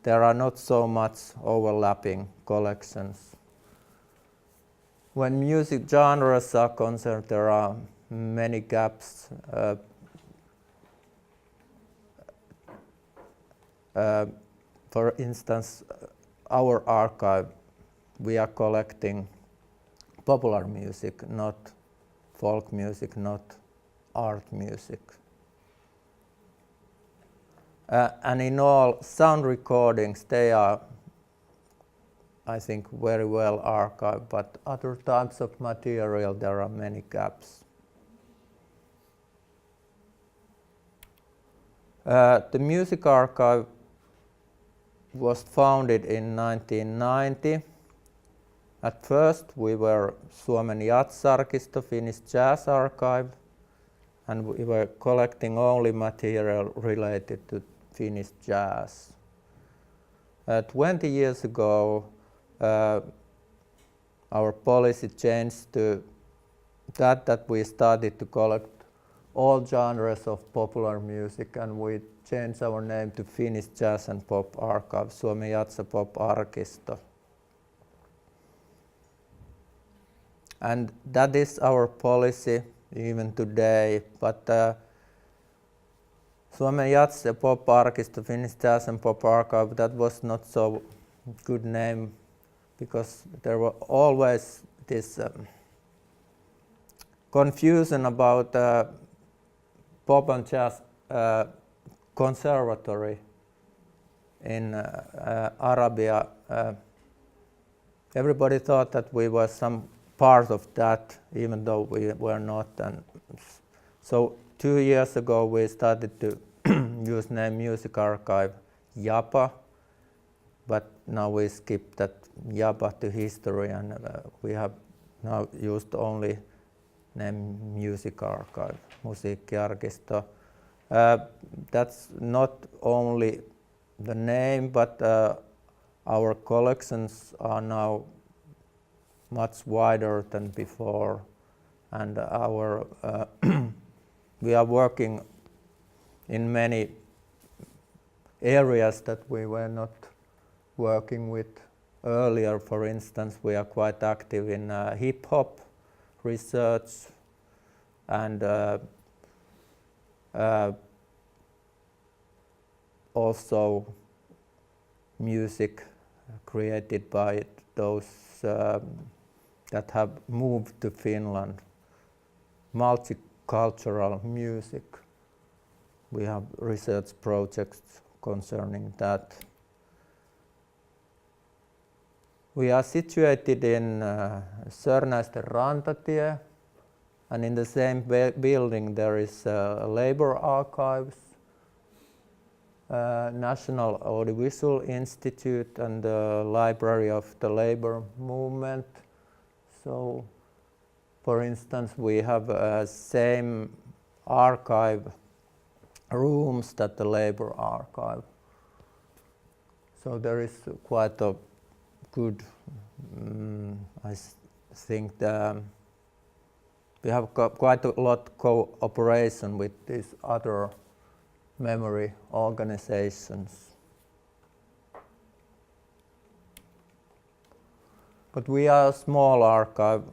Speaker 7: there are not so much overlapping collections. When music genres are concerned, there are many gaps. For instance, our archive, we are collecting popular music, not folk music, not art music. And in all, sound recordings, they are, I think, very well archived, but other types of material, there are many gaps. The Music Archive was founded in 1990. At first we were Suomen Jazzarkisto, Finnish Jazz Archive, and we were collecting only material related to Finnish jazz. 20 years ago, our policy changed to that we started to collect all genres of popular music, and we changed our name to Finnish Jazz and Pop Archive, Suomen Jazz Pop Arkisto. And that is our policy even today, but Suomen Jazz Pop Arkisto, Finnish Jazz and Pop Archive, that was not so good name because there were always this confusion about pop and jazz conservatory in Arabia. Everybody thought that we were some part of that, even though we were not. And so 2 years ago we started to use name Music Archive JAPA, but now we skip that JAPA to history, and we have now used only name Music Archive, Musiikkiarkisto. That's not only the name, but our collections are now much wider than before, and our we are working in many areas that we were not working with earlier. For instance, we are quite active in hip hop research and also music created by those that have moved to Finland, multicultural music. We have research projects concerning that. We are situated in Sörnäisten Rantatie, and in the same building there is Labor Archives, National Audiovisual Institute, and the Library of the Labor Movement. So, for instance, we have same archive rooms that the Labor Archive. So there is quite a good, I think we have quite a lot of cooperation with these other memory organizations. But we are a small archive.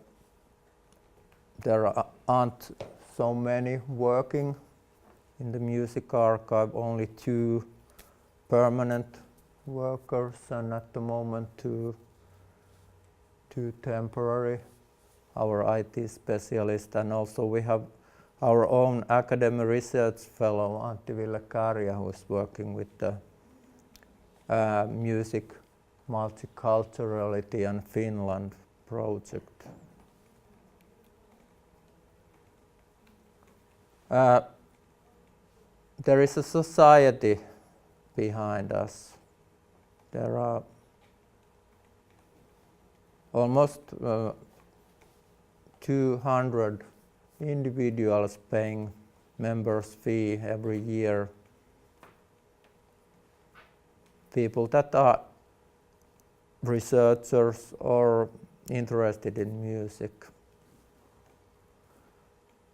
Speaker 7: There aren't so many working in the music archive, only 2 permanent workers, and at the moment 2 temporary, our IT specialist, and also we have our own academic research fellow, Antti Ville-Kärjä, who is working with the music multiculturality and Finland project. There is a society behind us. There are almost 200 individuals paying members' fee every year. People that are researchers or interested in music.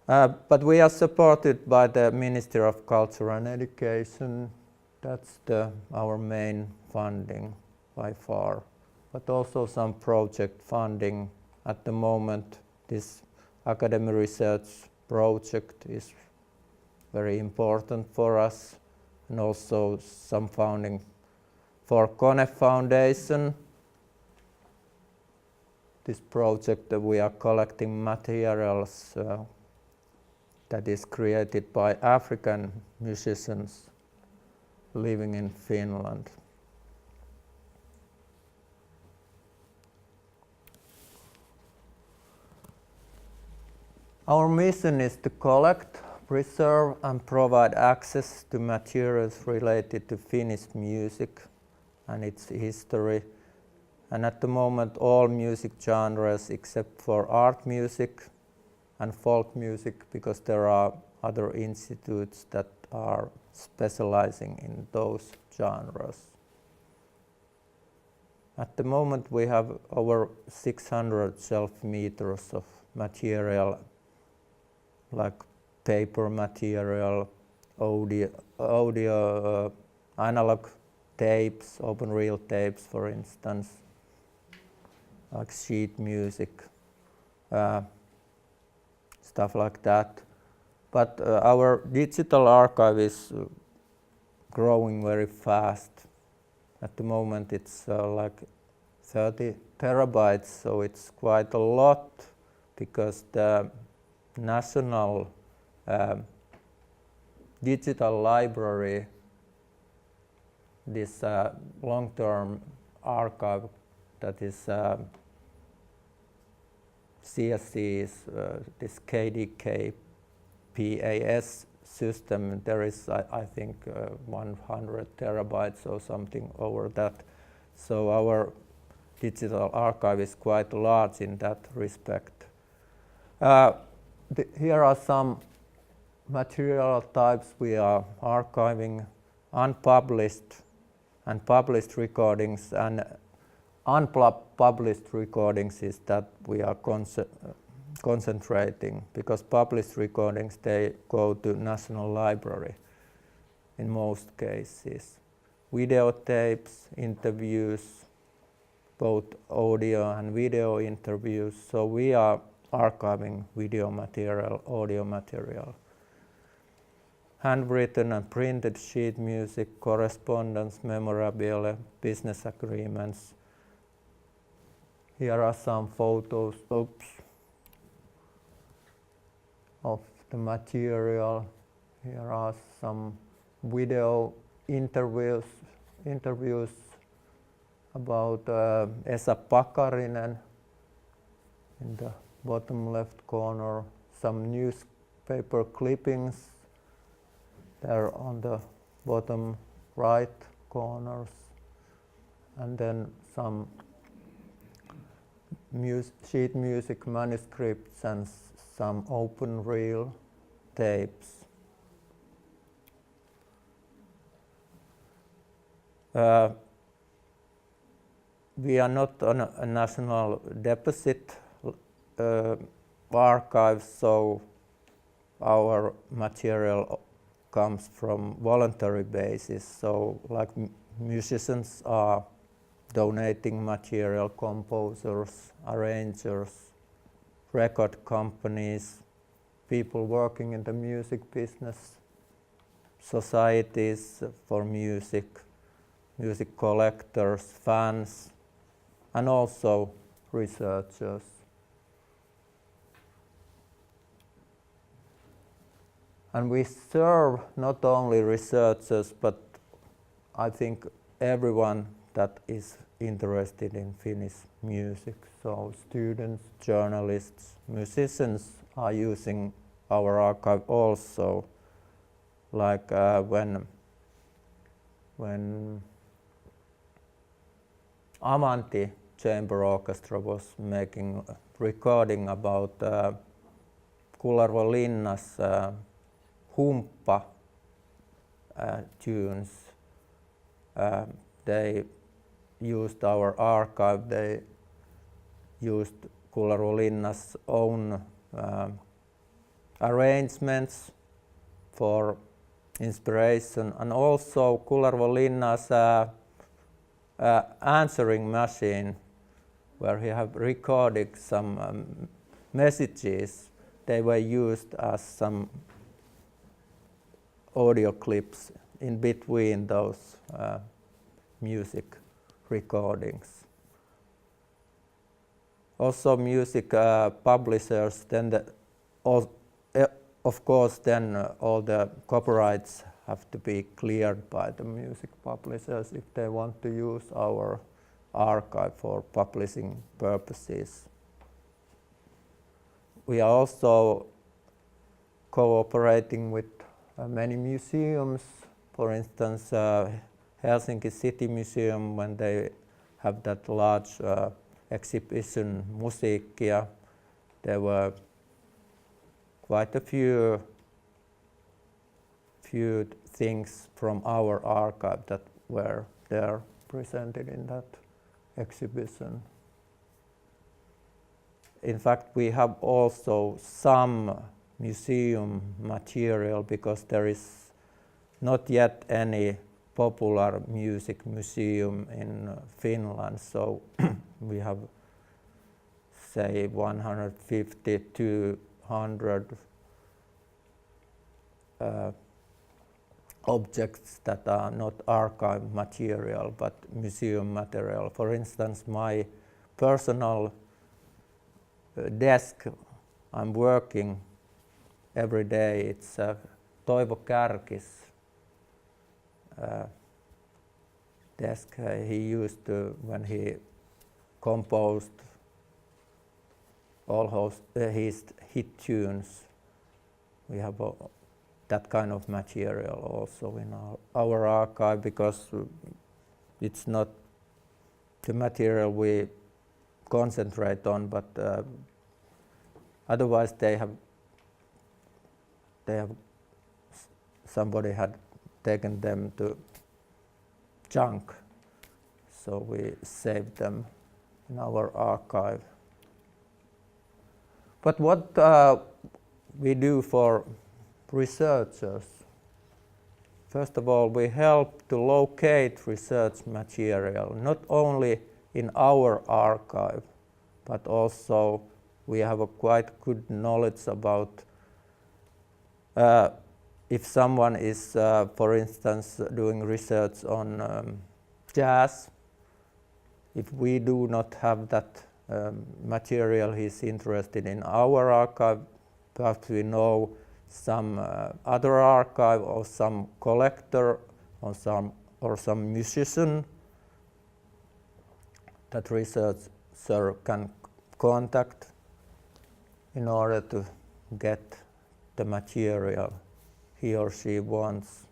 Speaker 7: But we are supported by the Ministry of Culture and Education. That's our main funding by far. But also some project funding. At the moment, this academic research project is very important for us, and also some funding for Kone Foundation. This project that we are collecting materials that is created by African musicians living in Finland. Our mission is to collect, preserve, and provide access to materials related to Finnish music and its history. And at the moment, all music genres except for art music and folk music, because there are other institutes that are specializing in those genres. At the moment, we have over 600 shelf meters of material, like paper material, audio, analog tapes, open reel tapes, for instance, like sheet music, stuff like that. But our digital archive is growing very fast. At the moment it's like 30 terabytes, so it's quite a lot because the national digital library, this long-term archive that is CSC is this KDK PAS system. There is, I think, 100 terabytes or something over that. So our digital archive is quite large in that respect. Here are some material types we are archiving: unpublished and published recordings, and unpublished recordings is that we are concentrating, because published recordings, they go to National Library in most cases. Videotapes, interviews, both audio and video interviews, so we are archiving video material, audio material. Handwritten and printed sheet music, correspondence, memorabilia, business agreements. Here are some photos of the material. Here are some video interviews about Esa Pakarinen in the bottom left corner. Some newspaper clippings there on the bottom right corners, and then some sheet music manuscripts and some open reel tapes. We are not on a national deposit archive, so our material comes from voluntary basis. So like musicians are donating material, composers, arrangers, record companies, people working in the music business, societies for music, music collectors, fans, and also researchers. And we serve not only researchers, but I think everyone that is interested in Finnish music. So students, journalists, musicians are using our archive also. Like when Amanti Chamber Orchestra was making a recording about Kullervo Linna's humppa tunes, they used our archive. They used Kullervo Linna's own arrangements for inspiration, and also Kullervo Linna's answering machine, where he have recorded some messages. They were used as some audio clips in between those music recordings. Also music publishers, then of course then all the copyrights have to be cleared by the music publishers if they want to use our archive for publishing purposes. We are also cooperating with many museums. For instance, Helsinki City Museum, when they have that large exhibition Musiikkia, there were quite a few things from our archive that were there presented in that exhibition. In fact, we have also some museum material because there is not yet any popular music museum in Finland, so we have say 150 to 200 objects that are not archive material but museum material. For instance, my personal desk I'm working every day, it's Toivo Kärkis desk he used to when he composed all his hit tunes. We have that kind of material also in our archive, because it's not the material we concentrate on, but otherwise somebody had taken them to junk, so we saved them in our archive. But what we do for researchers? First of all, we help to locate research material, not only in our archive, but also we have a quite good knowledge about if someone is, for instance, doing research on jazz. If we do not have that material he's interested in our archive, perhaps we know some other archive or some collector or some musician that researcher can contact in order to get the material he or she wants.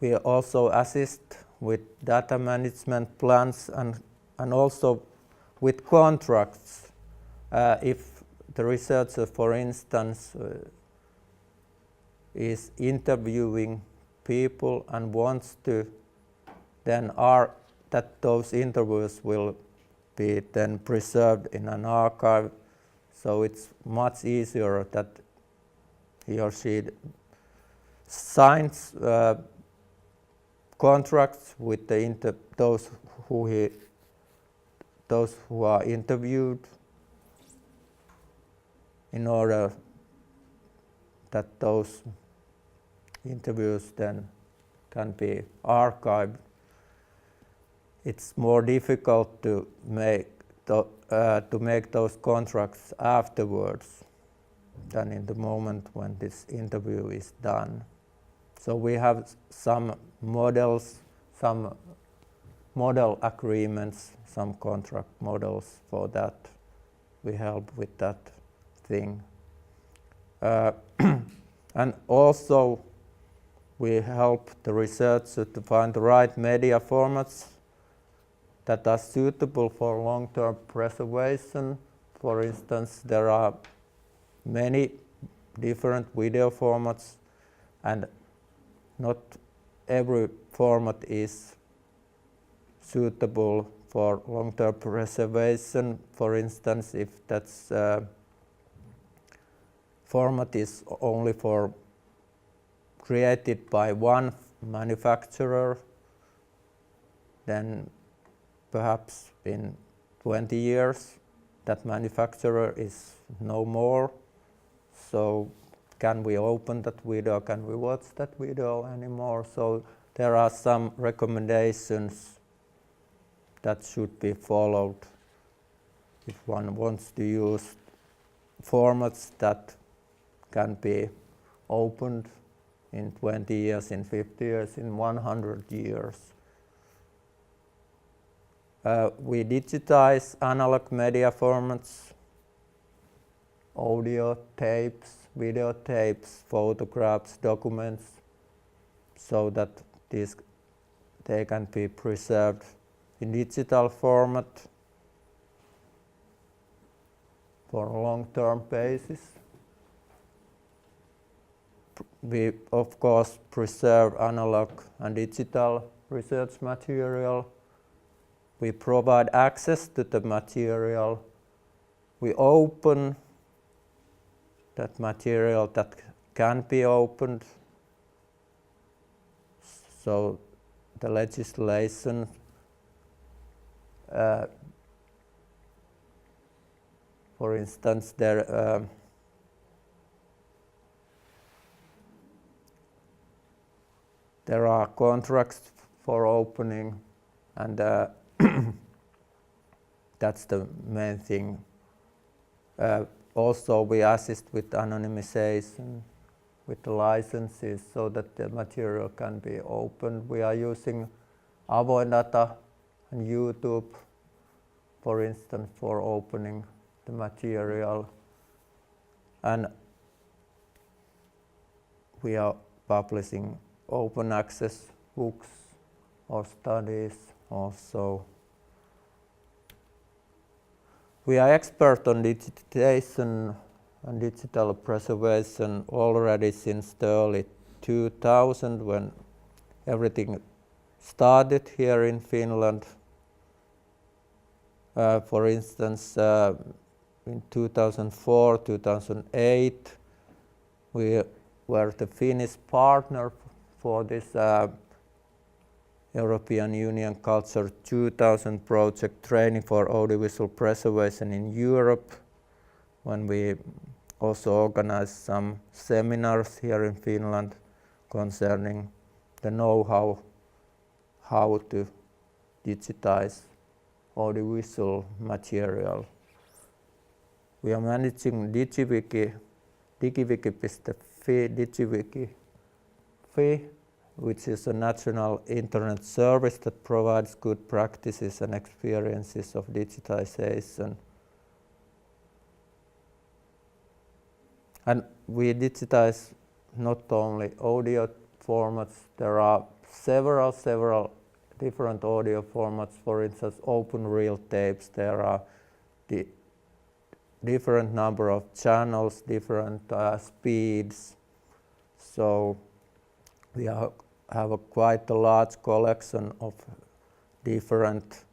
Speaker 7: We also assist with data management plans and also with contracts. If the researcher, for instance, is interviewing people and wants to, then that those interviews will be then preserved in an archive, so it's much easier that he or she signs contracts with those who are interviewed, in order that those interviews then can be archived. It's more difficult to make those contracts afterwards than in the moment when this interview is done. So we have some models, some model agreements, some contract models for that. We help with that thing. And also we help the researcher to find the right media formats that are suitable for long-term preservation. For instance, there are many different video formats, and not every format is suitable for long-term preservation. For instance, if that's format is only for created by one manufacturer, then perhaps in 20 years that manufacturer is no more. So can we open that video? Can we watch that video anymore? So there are some recommendations that should be followed if one wants to use formats that can be opened in 20 years, in 50 years, in 100 years. We digitize analog media formats, audio tapes, video tapes, photographs, documents, so that they can be preserved in digital format for a long-term basis. We, of course, preserve analog and digital research material. We provide access to the material. We open that material that can be opened. So the legislation for instance, there there are contracts for opening, and that's the main thing. Also, we assist with anonymization with the licenses so that the material can be opened. We are using Avoin Data and YouTube, for instance, for opening the material. And we are publishing open access books or studies also. We are expert on digitization and digital preservation already since the early 2000 when everything started here in Finland. For instance, in 2004, 2008, we were the Finnish partner for this European Union Culture 2000 project, training for audiovisual preservation in Europe, when we also organized some seminars here in Finland concerning the know-how how to digitize audiovisual material. We are managing digiviki.fi, which is a national internet service that provides good practices and experiences of digitization. And we digitize not only audio formats, there are several different audio formats. For instance, open reel tapes, there are the different number of channels, different speeds. So we have quite a large collection of different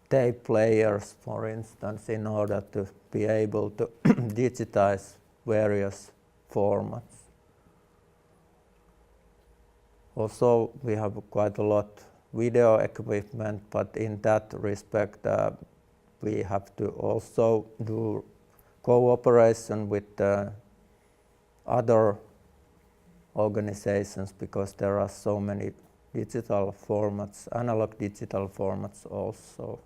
Speaker 7: tape players, for instance, in order to be able to digitize various formats. Also, we have quite a lot video equipment, but in that respect, we have to also do cooperation with other organizations because there are so many digital formats, analog digital formats also.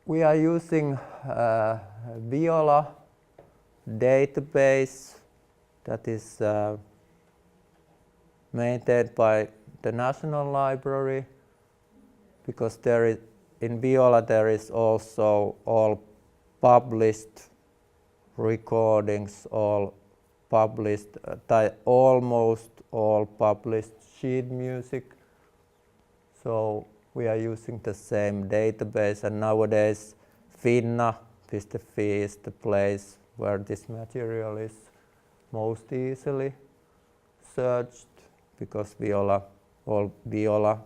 Speaker 7: We are using Viola database that is maintained by the National Library, because there is, in Viola there is also all published recordings, all published, almost all published sheet music. So we are using the same database, and nowadays Finna.fi is the place where this material is most easily searched, because all Viola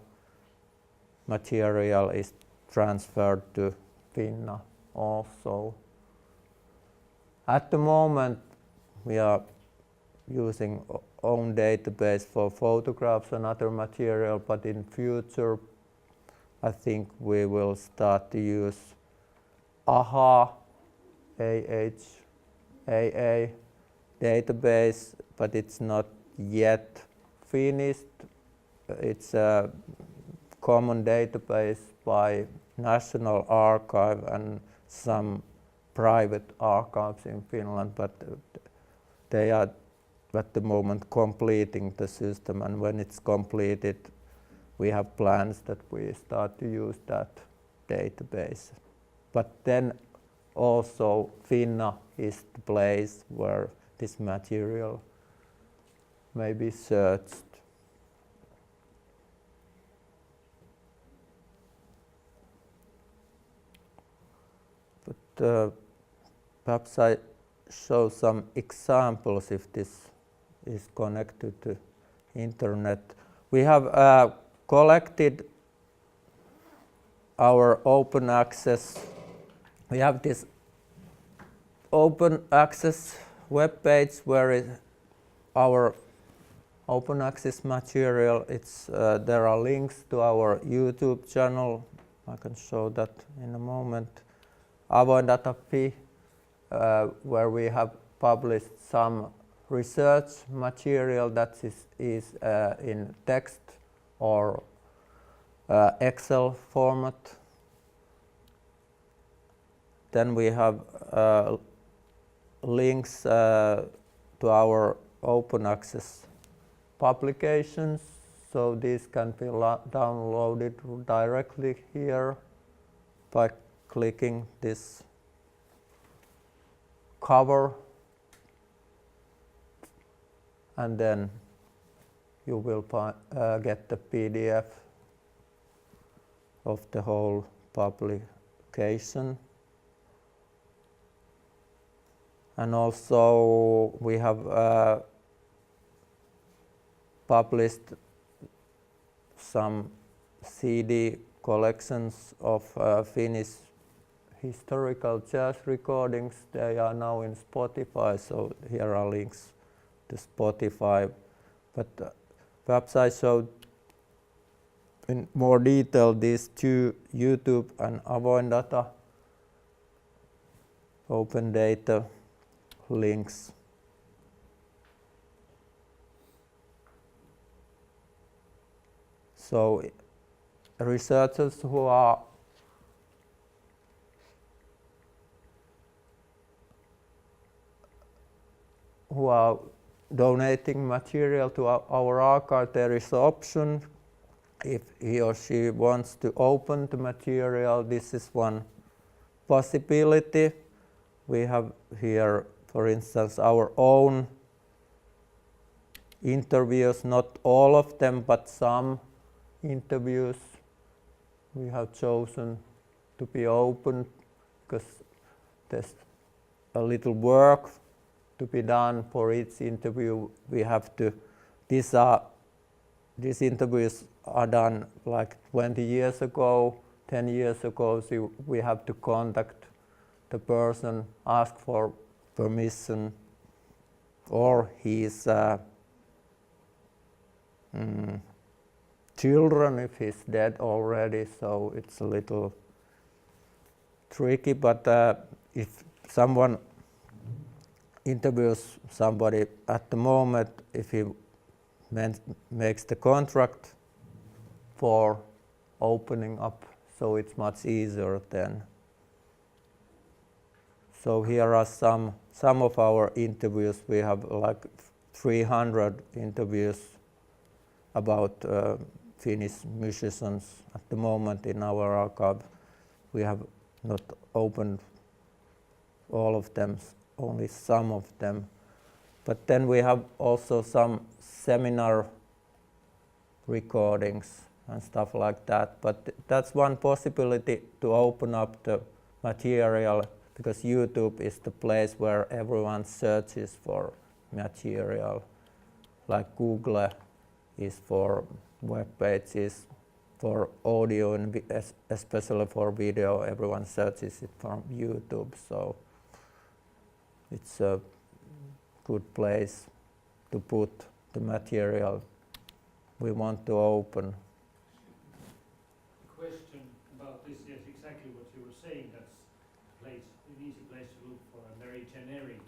Speaker 7: material is transferred to Finna also. At the moment, we are using own database for photographs and other material, but in future, I think we will start to use AHA database, but it's not yet finished. It's a common database by National Archive and some private archives in Finland, but they are at the moment completing the system, and when it's completed, we have plans that we start to use that database. But then also Finna is the place where this material may be searched. But perhaps I show some examples if this is connected to internet. We have collected our open access. We have this open access web page where our open access material, there are links to our YouTube channel. I can show that in a moment. Avoin Data Fi, where we have published some research material that is in text or Excel format. Then we have links to our open access publications, so these can be downloaded directly here by clicking this cover, and then you will get the PDF of the whole publication. And also we have published some CD collections of Finnish historical jazz recordings. They are now in Spotify, so here are links to Spotify. But perhaps I showed in more detail these two YouTube and Avoin Data open data links. So researchers who are donating material to our archive, there is an option if he or she wants to open the material. This is one possibility. We have here, for instance, our own interviews, not all of them, but some interviews we have chosen to be open because there's a little work to be done for each interview. We have to, these interviews are done like 20 years ago, 10 years ago, so we have to contact the person, ask for permission, or his children if he's dead already, so it's a little tricky. But if someone interviews somebody at the moment, if he makes the contract for opening up, so it's much easier then. So here are some of our interviews. We have like 300 interviews about Finnish musicians at the moment in our archive. We have not opened all of them, only some of them. But then we have also some seminar recordings and stuff like that. But that's one possibility to open up the material, because YouTube is the place where everyone searches for material. Like Google is for web pages, for audio and especially for video, everyone searches it from YouTube. So it's a good place to put the material we want to open.
Speaker 2: Question about this, yes, exactly what you were saying. That's an easy place to look for, a very generic.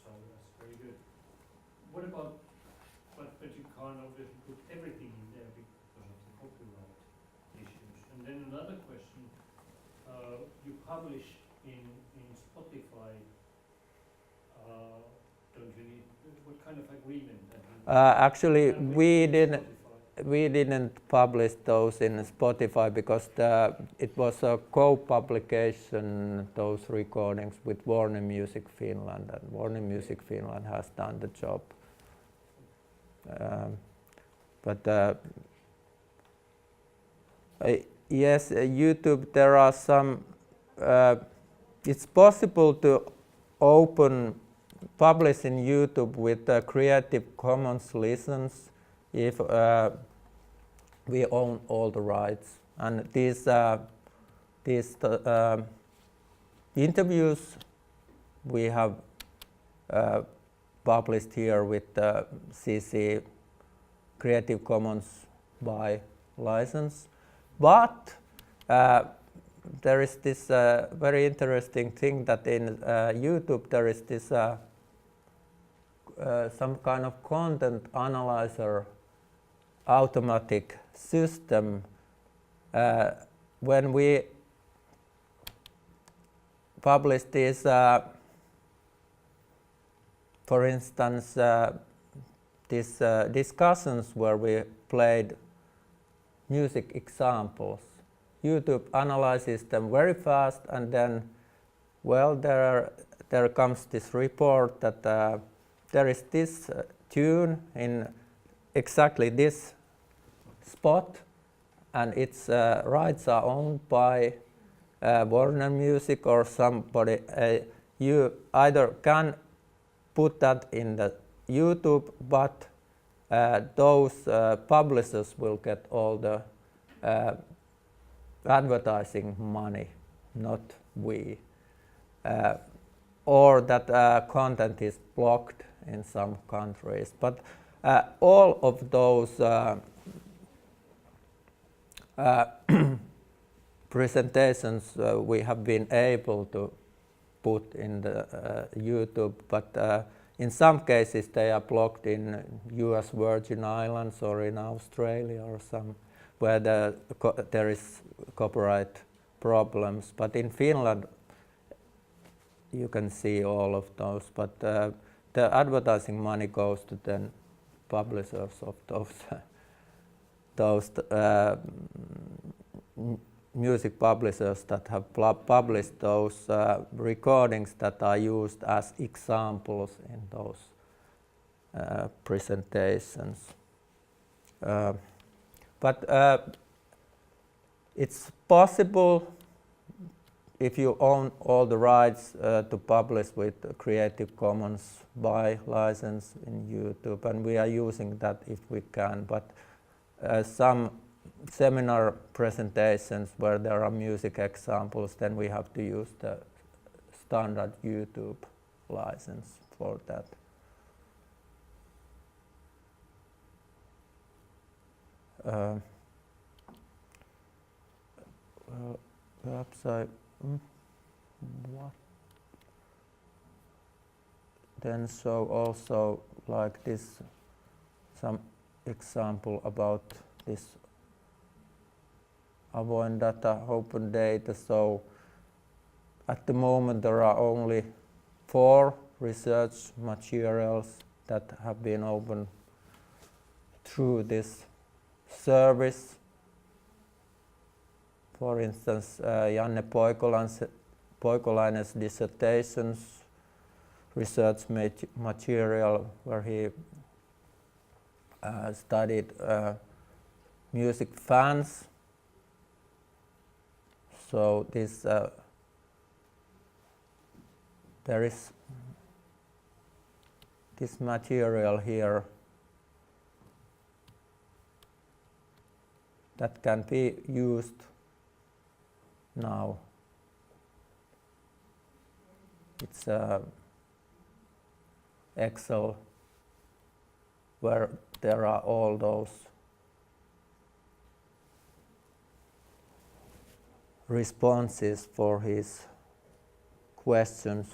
Speaker 2: So that's very good. What about, but you can't obviously put everything in there because of the copyright issues. And then another question, you publish in Spotify, don't you need, what kind of agreement?
Speaker 7: Actually, we didn't publish those in Spotify because it was a co-publication, those recordings, with Warner Music Finland, and Warner Music Finland has done the job. Yes, YouTube, there are some, it's possible to publish in YouTube with Creative Commons license if we own all the rights. And these interviews we have published here with CC Creative Commons by license. But there is this very interesting thing that in YouTube there is this some kind of content analyzer automatic system. When we publish these, for instance, these discussions where we played music examples, YouTube analyzes them very fast, and then, well, there comes this report that there is this tune in exactly this spot, and its rights are owned by Warner Music or somebody. You either can put that in the YouTube, but those publishers will get all the advertising money, not we. Or that content is blocked in some countries. But all of those presentations we have been able to put in the YouTube, but in some cases they are blocked in US Virgin Islands or in Australia or some where there is copyright problems. But in Finland you can see all of those, but the advertising money goes to the publishers of those music publishers that have published those recordings that are used as examples in those presentations. But it's possible, if you own all the rights, to publish with Creative Commons by license in YouTube, and we are using that if we can. But some seminar presentations where there are music examples, then we have to use the standard YouTube license for that. Well, perhaps what? Then so also like this, some example about this avoid data, open data. So at the moment there are only 4 research materials that have been opened through this service. For instance, Janne Poikolainen's dissertations research material where he studied music fans. So this there is this material here that can be used now. It's Excel where there are all those responses for his questions.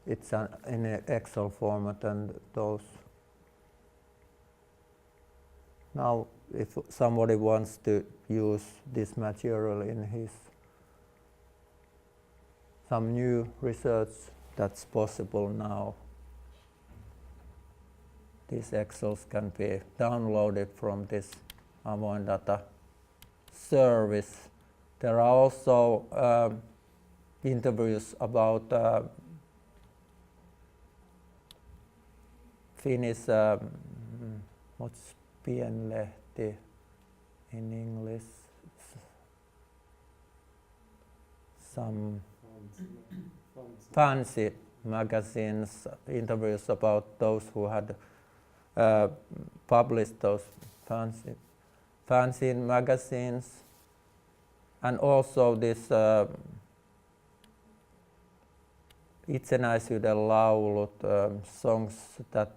Speaker 7: It's in an Excel format, and those. Now, if somebody wants to use this material in his some new research, that's possible now. These Excels can be downloaded from this Avoin Data service. There are also interviews about Finnish, what's pienlehti in English? Some fancy magazines, interviews about those who had published those fancy magazines, and also this itsenäisyyden laulut, songs that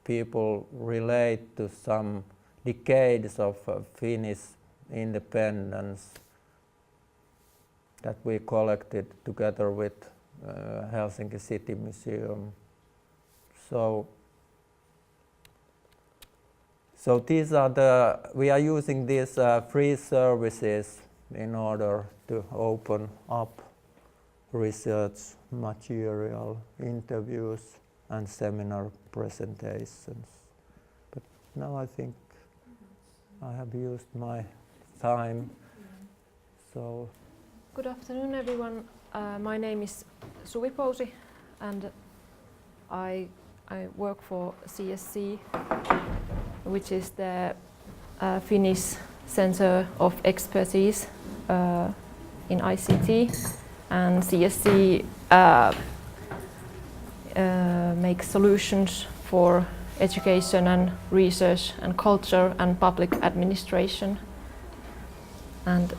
Speaker 7: people relate to some decades of Finnish independence. that we collected together with Helsinki City Museum. So these are we are using these free services in order to open up research material, interviews and seminar presentations. But now I think I have used my time. So,
Speaker 6: good afternoon everyone. My name is Suvi Pousi and I work for CSC, which is the Finnish Center of Expertise in ICT, and CSC makes solutions for education and research and culture and public administration. And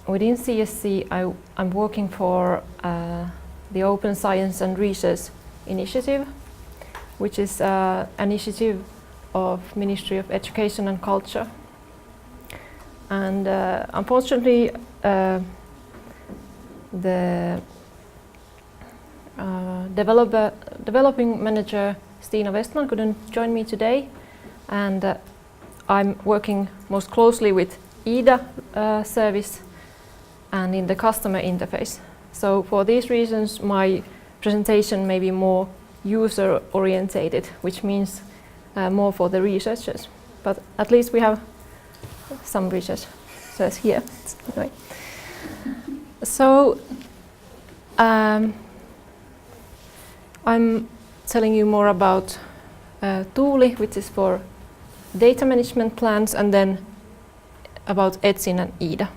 Speaker 6: within CSC I'm working for the Open Science and Research Initiative, which is an initiative of Ministry of Education and Culture. And unfortunately the developing manager Stina Westman couldn't join me today, and I'm working most closely with IDA service and in the customer interface. So for these reasons my presentation may be more user orientated, which means more for the researchers, but at least we have some researchers here. Anyway. So I'm telling you more about Tuuli, which is for data management plans, and then about Etsin and IDA.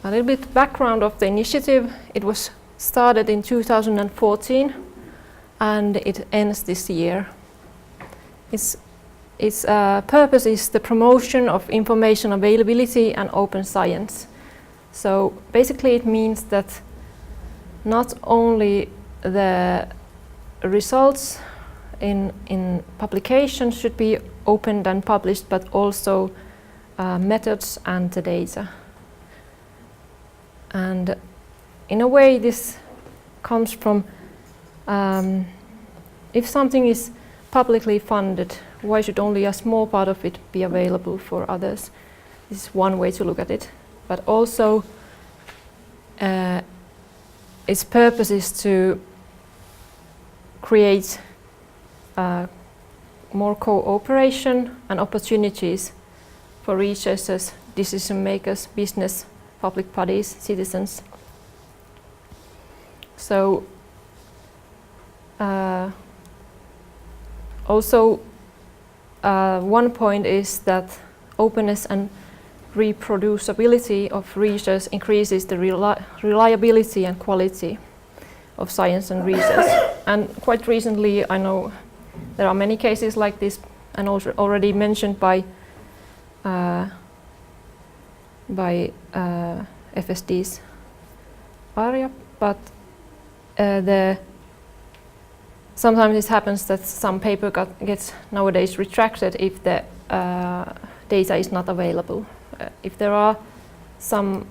Speaker 6: A little bit background of the initiative. It was started in 2014 and it ends this year. Its purpose is the promotion of information availability and open science. So basically it means that not only the results in publications should be opened and published, but also methods and the data. And in a way this comes from if something is publicly funded, why should only a small part of it be available for others? This is one way to look at it. But also its purpose is to create more cooperation and opportunities for researchers, decision makers, business, public bodies, citizens. So also one point is that openness and reproducibility of research increases the reliability and quality of science and research. And quite recently, I know there are many cases like this, and also already mentioned by FSD's Arja, but sometimes it happens that some paper gets nowadays retracted if the data is not available. If there are some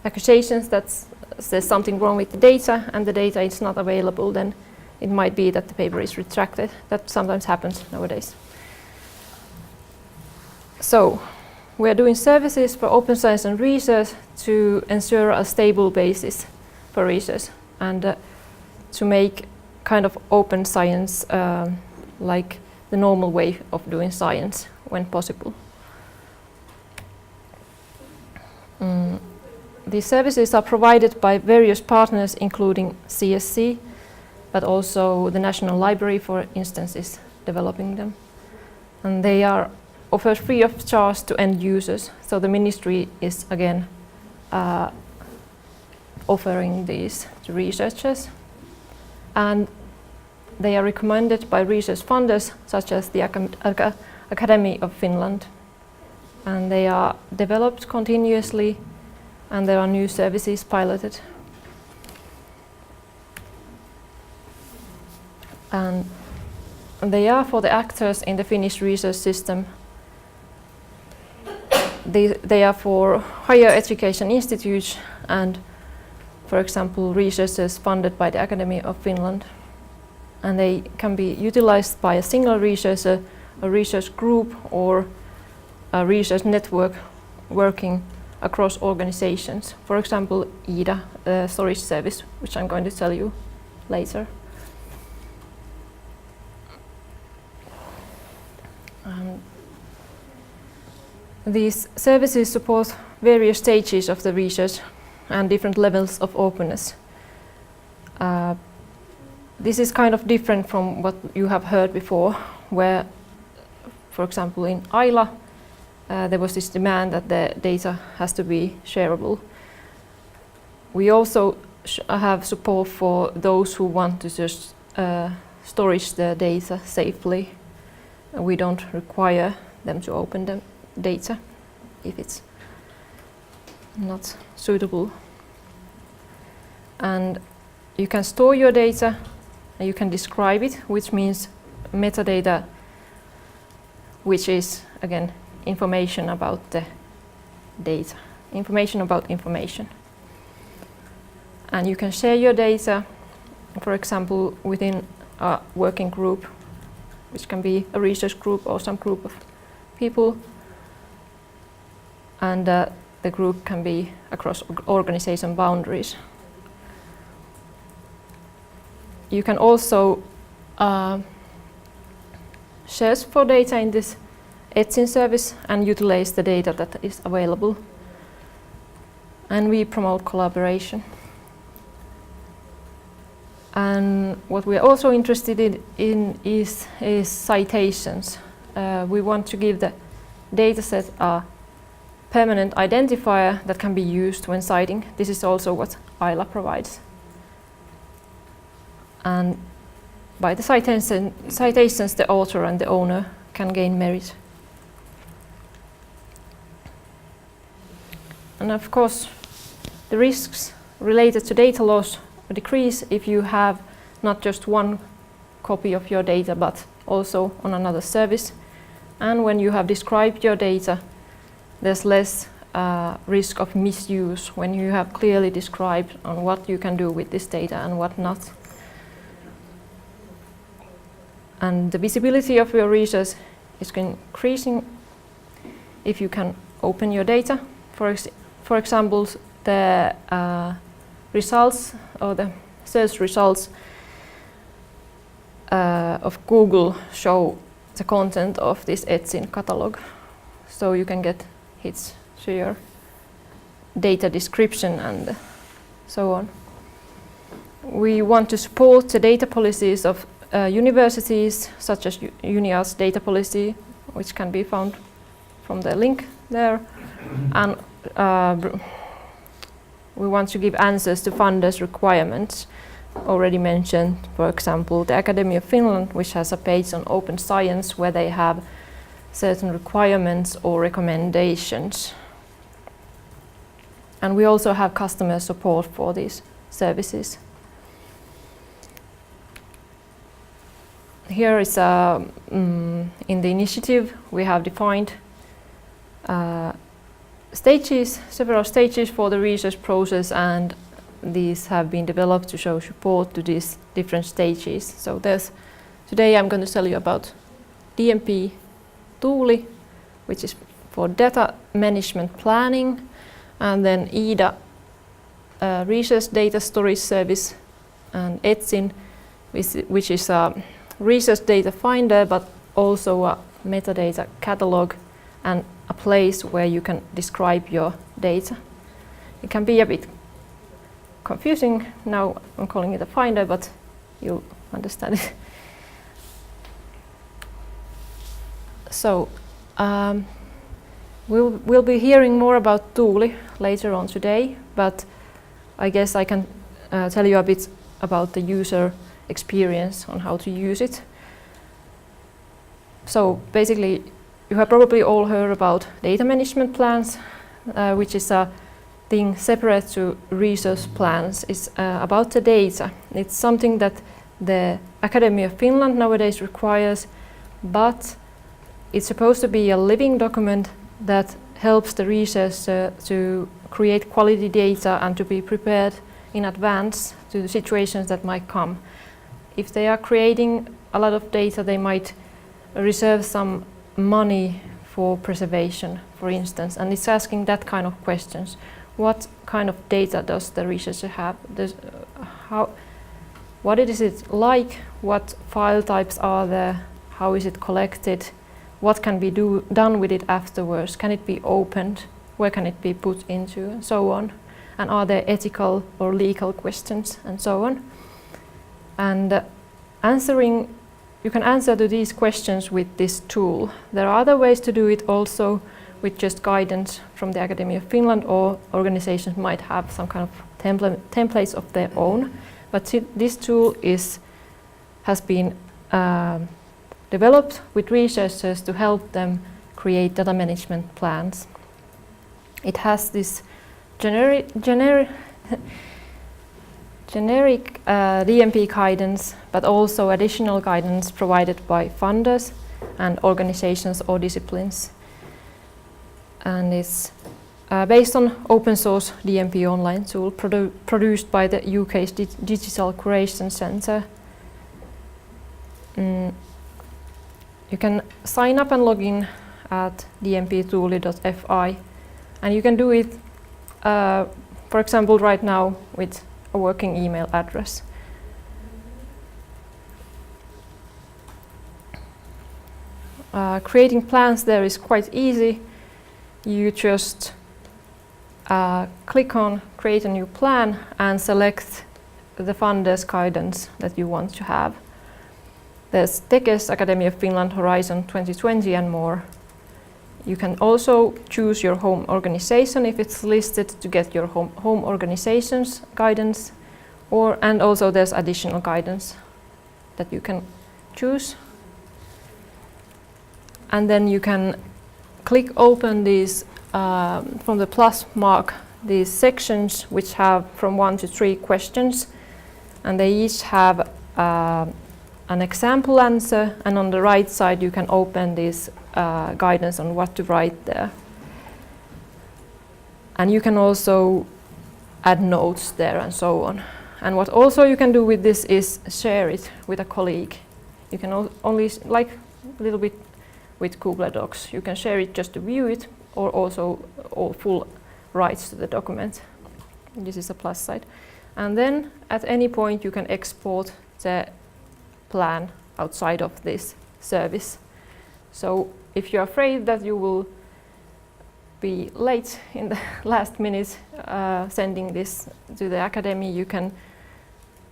Speaker 6: accusations that there's something wrong with the data and the data is not available, then it might be that the paper is retracted. That sometimes happens nowadays. So we are doing services for open science and research to ensure a stable basis for research and to make kind of open science like the normal way of doing science when possible. These services are provided by various partners, including CSC, but also the National Library, for instance, is developing them. And they are offered free of charge to end users, so the ministry is again offering these to researchers. And they are recommended by research funders such as the Academy of Finland. And they are developed continuously, and there are new services piloted. And they are for the actors in the Finnish research system. they are for higher education institutes and, for example, researchers funded by the Academy of Finland. And they can be utilized by a single researcher, a research group, or a research network working across organizations. For example, IDA, a storage service, which I'm going to tell you later. These services support various stages of the research and different levels of openness. This is kind of different from what you have heard before, where, for example, in ILA, there was this demand that the data has to be shareable. We also have support for those who want to just storage the data safely. We don't require them to open the data if it's not suitable. And you can store your data and you can describe it, which means metadata, which is, again, information about the data, information about information. And you can share your data, for example, within a working group, which can be a research group or some group of people. And the group can be across organization boundaries. You can also search for data in this Etsin service and utilize the data that is available. And we promote collaboration. And what we are also interested in is citations. We want to give the dataset a permanent identifier that can be used when citing. This is also what ILA provides. And by the citations, the author and the owner can gain merit. And of course, the risks related to data loss decrease if you have not just one copy of your data, but also on another service. And when you have described your data, there's less risk of misuse when you have clearly described on what you can do with this data and what not. And the visibility of your research is increasing if you can open your data. For example, the results or the search results of Google show the content of this Etsin catalog. So you can get hits to your data description and so on. We want to support the data policies of universities, such as UNIA's data policy, which can be found from the link there. And we want to give answers to funders' requirements. Already mentioned, for example, the Academy of Finland, which has a page on open science where they have certain requirements or recommendations. And we also have customer support for these services. Here is in the initiative we have defined stages, several stages for the research process, and these have been developed to show support to these different stages. So today I'm going to tell you about DMP Tuuli, which is for data management planning, and then IDA, research data storage service, and Etsin, which is a research data finder, but also a metadata catalog and a place where you can describe your data. It can be a bit confusing. Now I'm calling it a finder, but you'll understand it. So we'll be hearing more about Tuuli later on today, but I guess I can tell you a bit about the user experience on how to use it. So basically, you have probably all heard about data management plans, which is a thing separate to research plans. It's about the data. It's something that the Academy of Finland nowadays requires, but it's supposed to be a living document that helps the researcher to create quality data and to be prepared in advance to the situations that might come. If they are creating a lot of data, they might reserve some money for preservation, for instance, and it's asking that kind of questions. What kind of data does the researcher have? What is it like? What file types are there? How is it collected? What can be done with it afterwards? Can it be opened? Where can it be put into? And so on. And are there ethical or legal questions? And so on. And you can answer to these questions with this tool. There are other ways to do it also with just guidance from the Academy of Finland, or organizations might have some kind of templates of their own. But this tool has been developed with researchers to help them create data management plans. It has this generic DMP guidance, but also additional guidance provided by funders and organizations or disciplines. And it's based on open source DMP online tool produced by the UK's Digital Curation Centre. You can sign up and log in at dmptooli.fi, and you can do it, for example, right now with a working email address. Creating plans there is quite easy. You just click on create a new plan and select the funder's guidance that you want to have. There's Tekes, Academy of Finland, Horizon 2020 and more. You can also choose your home organization if it's listed to get your home organization's guidance, and also there's additional guidance that you can choose. And then you can click open these from the plus mark, these sections which have from 1 to 3 questions, and they each have an example answer, and on the right side you can open this guidance on what to write there. And you can also add notes there and so on. And what also you can do with this is share it with a colleague. You can only, like a little bit with Google Docs, you can share it just to view it, or also all full rights to the document. This is a plus side. And then at any point you can export the plan outside of this service. So if you're afraid that you will be late in the last minute sending this to the academy, you can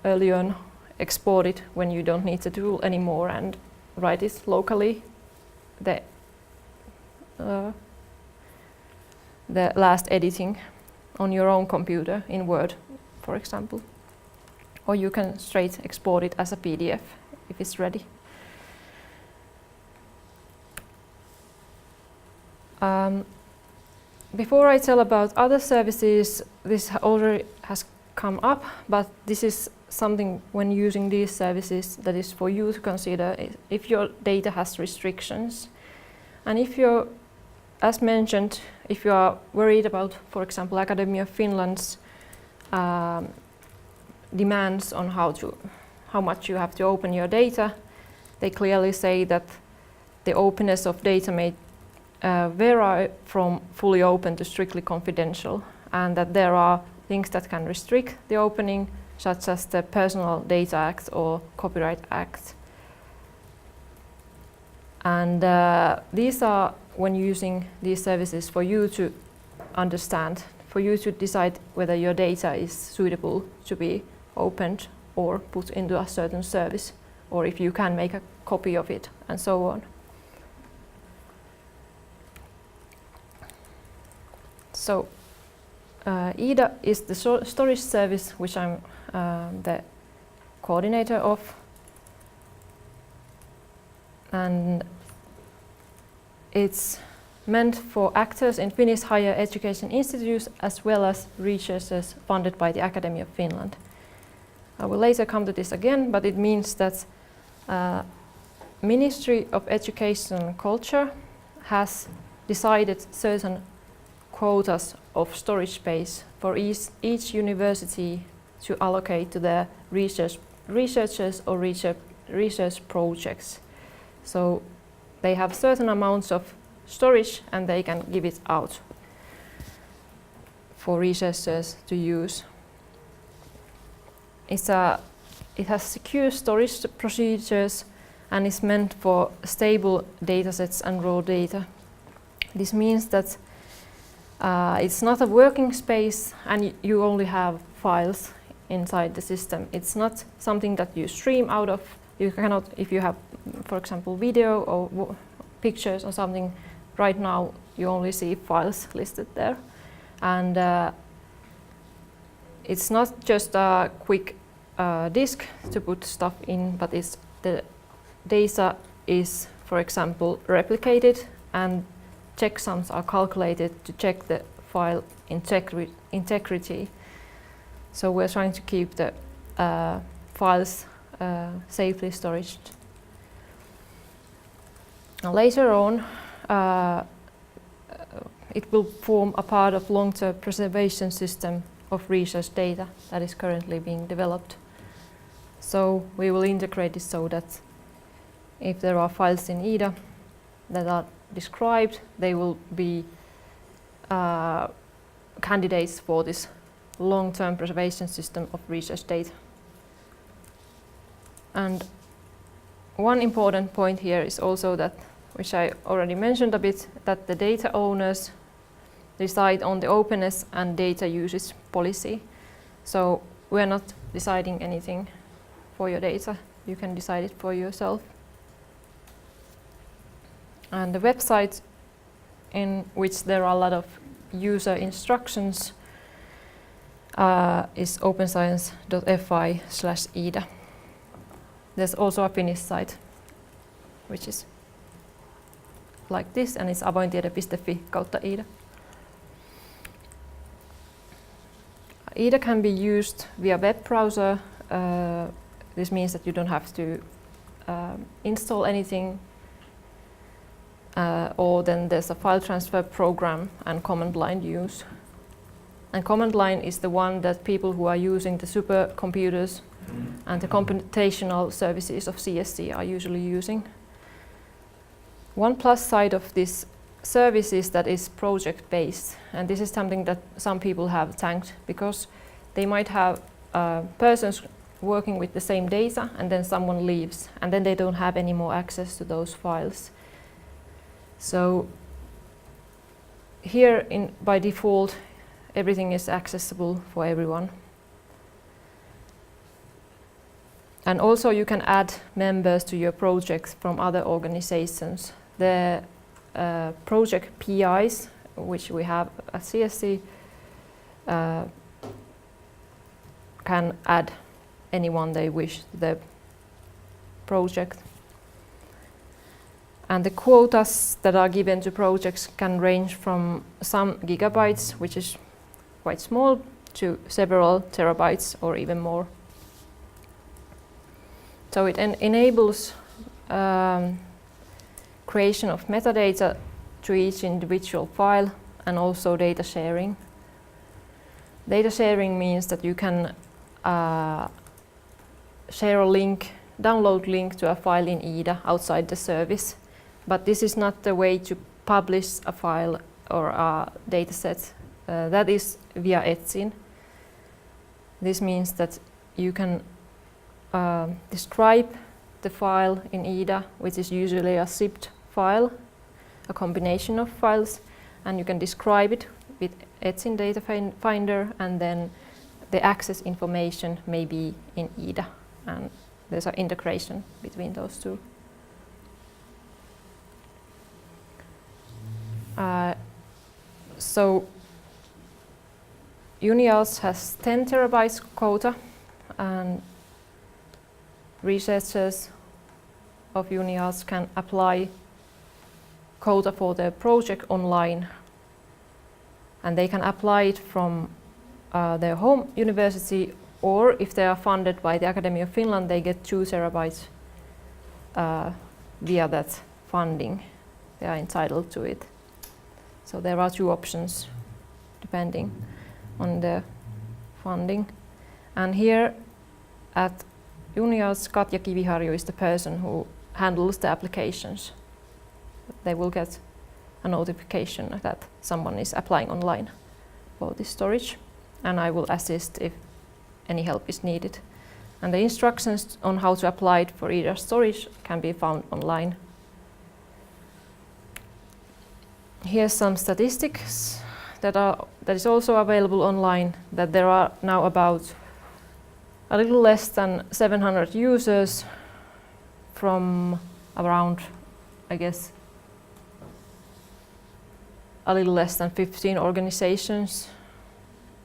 Speaker 6: early on export it when you don't need the tool anymore and write it locally, the last editing on your own computer in Word, for example. Or you can straight export it as a PDF if it's ready. Before I tell about other services, this already has come up, but this is something when using these services that is for you to consider if your data has restrictions. And if you're, as mentioned, if you are worried about, for example, Academy of Finland's demands on how much you have to open your data, they clearly say that the openness of data may vary from fully open to strictly confidential, and that there are things that can restrict the opening, such as the Personal Data Act or Copyright Act. And these are when using these services for you to understand, for you to decide whether your data is suitable to be opened or put into a certain service, or if you can make a copy of it, and so on. So IDA is the storage service which I'm the coordinator of, and it's meant for actors in Finnish higher education institutes as well as researchers funded by the Academy of Finland. I will later come to this again, but it means that Ministry of Education and Culture has decided certain quotas of storage space for each university to allocate to their researchers or research projects. So they have certain amounts of storage and they can give it out for researchers to use. It has secure storage procedures and is meant for stable datasets and raw data. This means that it's not a working space and you only have files inside the system. It's not something that you stream out of. You cannot, if you have, for example, video or pictures or something, right now you only see files listed there. And it's not just a quick disk to put stuff in, but it's the data is, for example, replicated and checksums are calculated to check the file integrity. So we're trying to keep the files safely stored. Later on, it will form a part of long-term preservation system of research data that is currently being developed. So we will integrate it so that if there are files in IDA that are described, they will be candidates for this long-term preservation system of research data. And one important point here is also that, which I already mentioned a bit, that the data owners decide on the openness and data usage policy. So we're not deciding anything for your data. You can decide it for yourself. And the website in which there are a lot of user instructions is openscience.fi/ida. There's also a Finnish site, which is like this, and it's avointiede.fi/ida. IDA can be used via web browser. This means that you don't have to install anything, or then there's a file transfer program and command line use. And command line is the one that people who are using the supercomputers and the computational services of CSC are usually using. One plus side of this service is that it's project-based, and this is something that some people have thanked, because they might have persons working with the same data and then someone leaves and then they don't have any more access to those files. So here by default everything is accessible for everyone. And also you can add members to your projects from other organizations. The project PIs, which we have at CSC, can add anyone they wish to the project. And the quotas that are given to projects can range from some gigabytes, which is quite small, to several terabytes or even more. So it enables creation of metadata to each individual file and also data sharing. Data sharing means that you can share a link, download link to a file in IDA outside the service. But this is not the way to publish a file or a dataset. That is via Etsin. This means that you can describe the file in IDA, which is usually a zipped file, a combination of files, and you can describe it with Etsin data finder, and then the access information may be in IDA, and there's an integration between those two. So UNIALS has 10 terabytes quota, and researchers of UNIALS can apply quota for their project online, and they can apply it from their home university, or if they are funded by the Academy of Finland, they get 2 terabytes via that funding. They are entitled to it. So there are 2 options depending on the funding. And here at Unias, Katja Kiviharju is the person who handles the applications. They will get a notification that someone is applying online for this storage, and I will assist if any help is needed. And the instructions on how to apply it for either storage can be found online. Here's some statistics that is also available online, that there are now about a little less than 700 users from around, I guess, a little less than 15 organizations,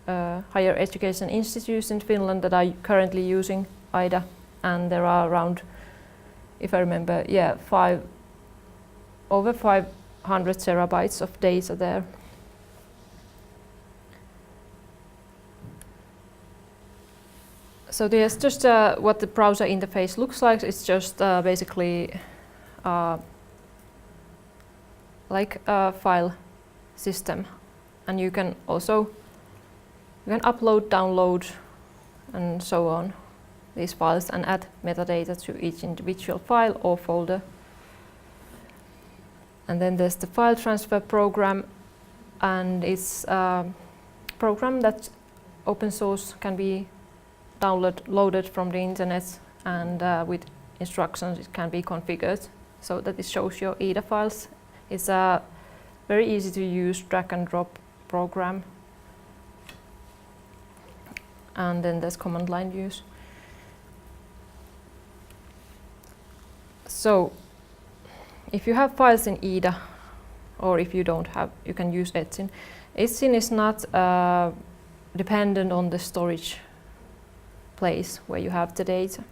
Speaker 6: higher education institutes in Finland that are currently using IDA, and there are around, if I remember, over 500 terabytes of data there. So there's just what the browser interface looks like. It's just basically like a file system, and you can also upload, download, and so on these files and add metadata to each individual file or folder. And then there's the file transfer program, and it's a program that open source can be loaded from the internet, and with instructions it can be configured so that it shows your IDA files. It's a very easy to use drag and drop program, and then there's command line use. So if you have files in IDA, or if you don't have, you can use Etsin. Etsin is not dependent on the storage place where you have the data,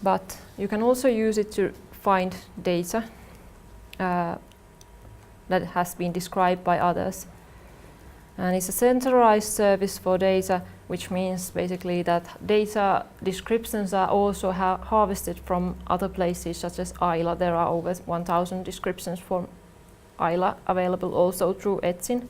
Speaker 6: but you can also use it to find data that has been described by others. And it's a centralized service for data, which means basically that data descriptions are also harvested from other places, such as ILA. There are over 1,000 descriptions for ILA available also through Etsin.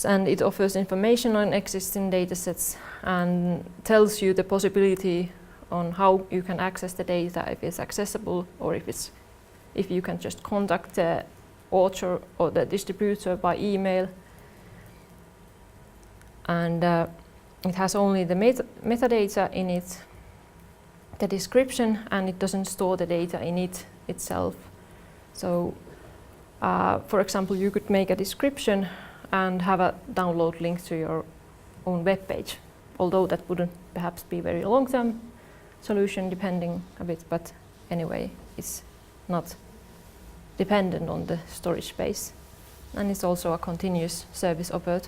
Speaker 6: And it offers information on existing datasets and tells you the possibility on how you can access the data, if it's accessible, or if you can just contact the author or the distributor by email. And it has only the metadata in it, the description, and it doesn't store the data in it itself. So, for example, you could make a description and have a download link to your own web page, although that wouldn't perhaps be very long-term solution depending a bit, but anyway, it's not dependent on the storage space. And it's also a continuous service offered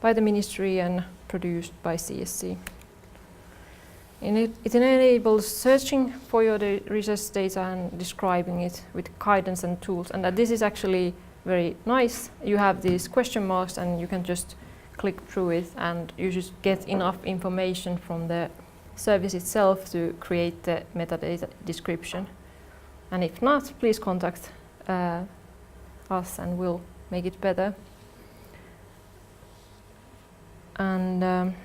Speaker 6: by the ministry and produced by CSC. It enables searching for your research data and describing it with guidance and tools, and this is actually very nice. You have these question marks and you can just click through it, and you just get enough information from the service itself to create the metadata description. And if not, please contact us and we'll make it better. And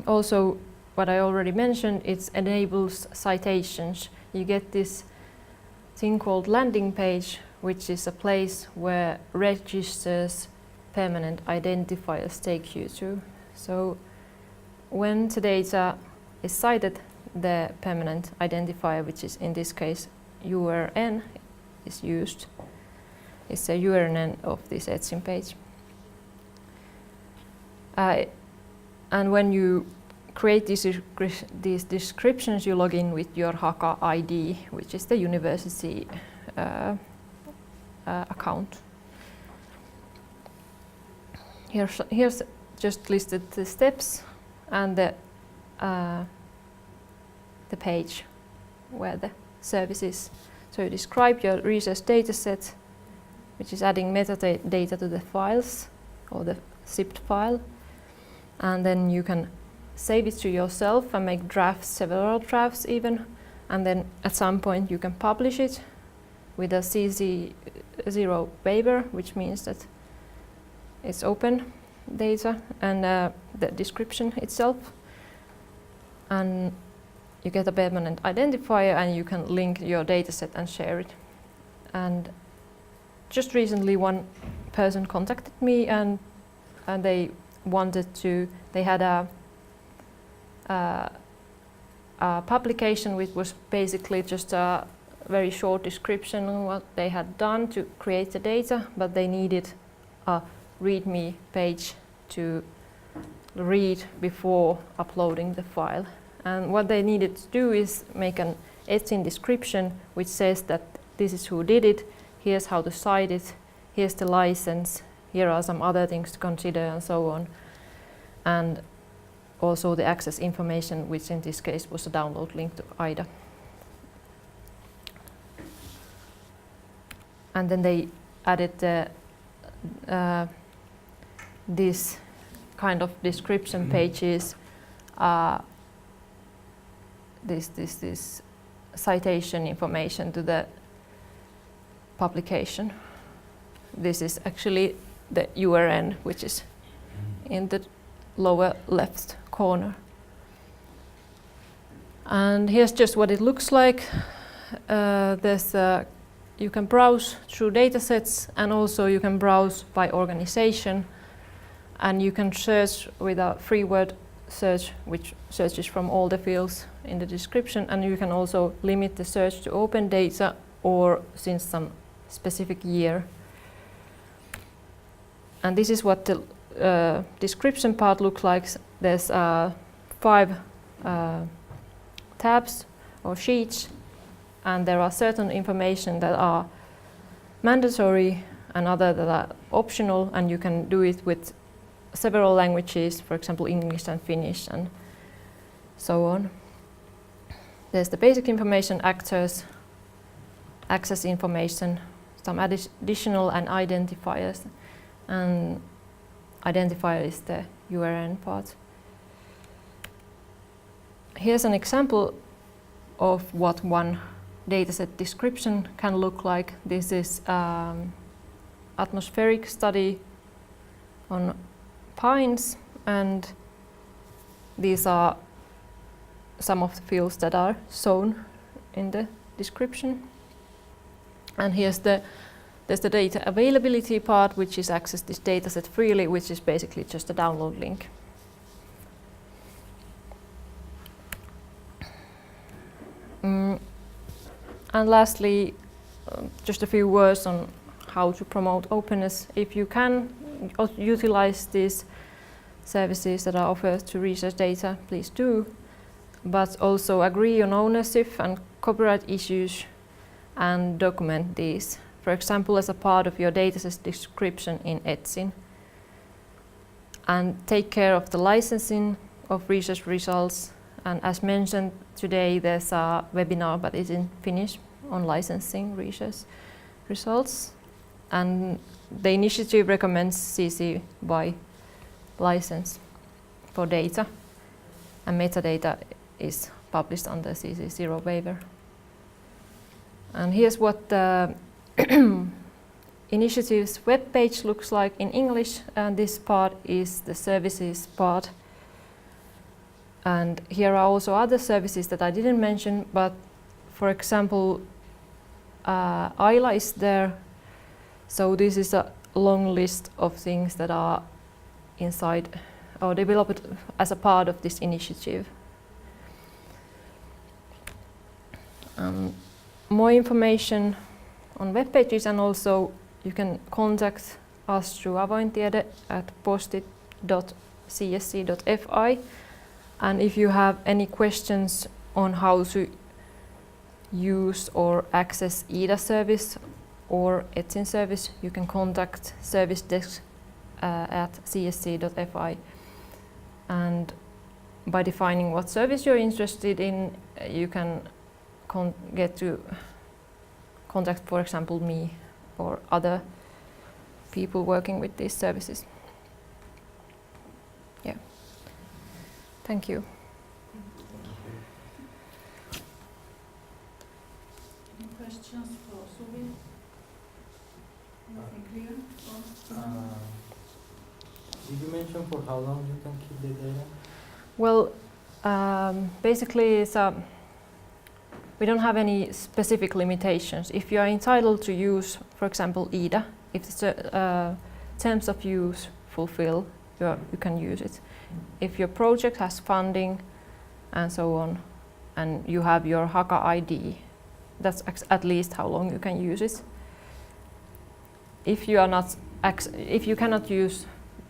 Speaker 6: also, what I already mentioned, it enables citations. You get this thing called landing page, which is a place where registers permanent identifiers take you to. So when the data is cited, the permanent identifier, which is in this case URN, is used. It's a URN of this Etsin page. And when you create these descriptions, you log in with your Haka ID, which is the university account. Here's just listed the steps and the page where the service is. So you describe your research data set, which is adding metadata to the files or the zipped file, and then you can save it to yourself and make drafts, several drafts even, and then at some point you can publish it with a CC0 waiver, which means that it's open data, and the description itself. And you get a permanent identifier, and you can link your dataset and share it. And just recently one person contacted me, and they had a publication which was basically just a very short description of what they had done to create the data, but they needed a README page to read before uploading the file. And what they needed to do is make an ETSIN description which says that this is who did it, here's how to cite it, here's the license, here are some other things to consider, and so on. And also the access information, which in this case was a download link to IDA. And then they added this kind of description pages, this citation information to the publication. This is actually the URN, which is in the lower left corner. And here's just what it looks like. You can browse through datasets, and also you can browse by organization, and you can search with a free word search, which searches from all the fields in the description, and you can also limit the search to open data or since some specific year. And this is what the description part looks like. There's 5 tabs or sheets, and there are certain information that are mandatory and other that are optional, and you can do it with several languages, for example English and Finnish and so on. There's the basic information, actors, access information, some additional and identifiers, and identifier is the URN part. Here's an example of what one dataset description can look like. This is atmospheric study on pines, and these are some of the fields that are shown in the description. And there's the data availability part, which is access this dataset freely, which is basically just a download link. And lastly, just a few words on how to promote openness. If you can utilize these services that are offered to research data, please do, but also agree on ownership and copyright issues and document these. For example, as a part of your dataset description in ETSIN. And take care of the licensing of research results. And as mentioned today, there's a webinar, but it's in Finnish, on licensing research results. And the initiative recommends CC BY license for data. And metadata is published under CC0 waiver. And here's what the initiative's webpage looks like in English, and this part is the services part. And here are also other services that I didn't mention, but for example, ILA is there. So this is a long list of things that are inside or developed as a part of this initiative. More information on web pages, and also you can contact us through avointiede at postit.csc.fi. And if you have any questions on how to use or access IDA service or ETSIN service, you can contact service desk at csc.fi. And by defining what service you're interested in, you can get to contact, for example, me or other people working with these services. Yeah. Thank you.
Speaker 3: Any questions? questions for Suvi? Anything clear?
Speaker 5: Did you mention for how long you can keep the data?
Speaker 6: Well, basically, we don't have any specific limitations. If you are entitled to use, for example, IDA, if the terms of use fulfill, you can use it. If your project has funding and so on, and you have your HAKA ID, that's at least how long you can use it. If you are not, if you cannot use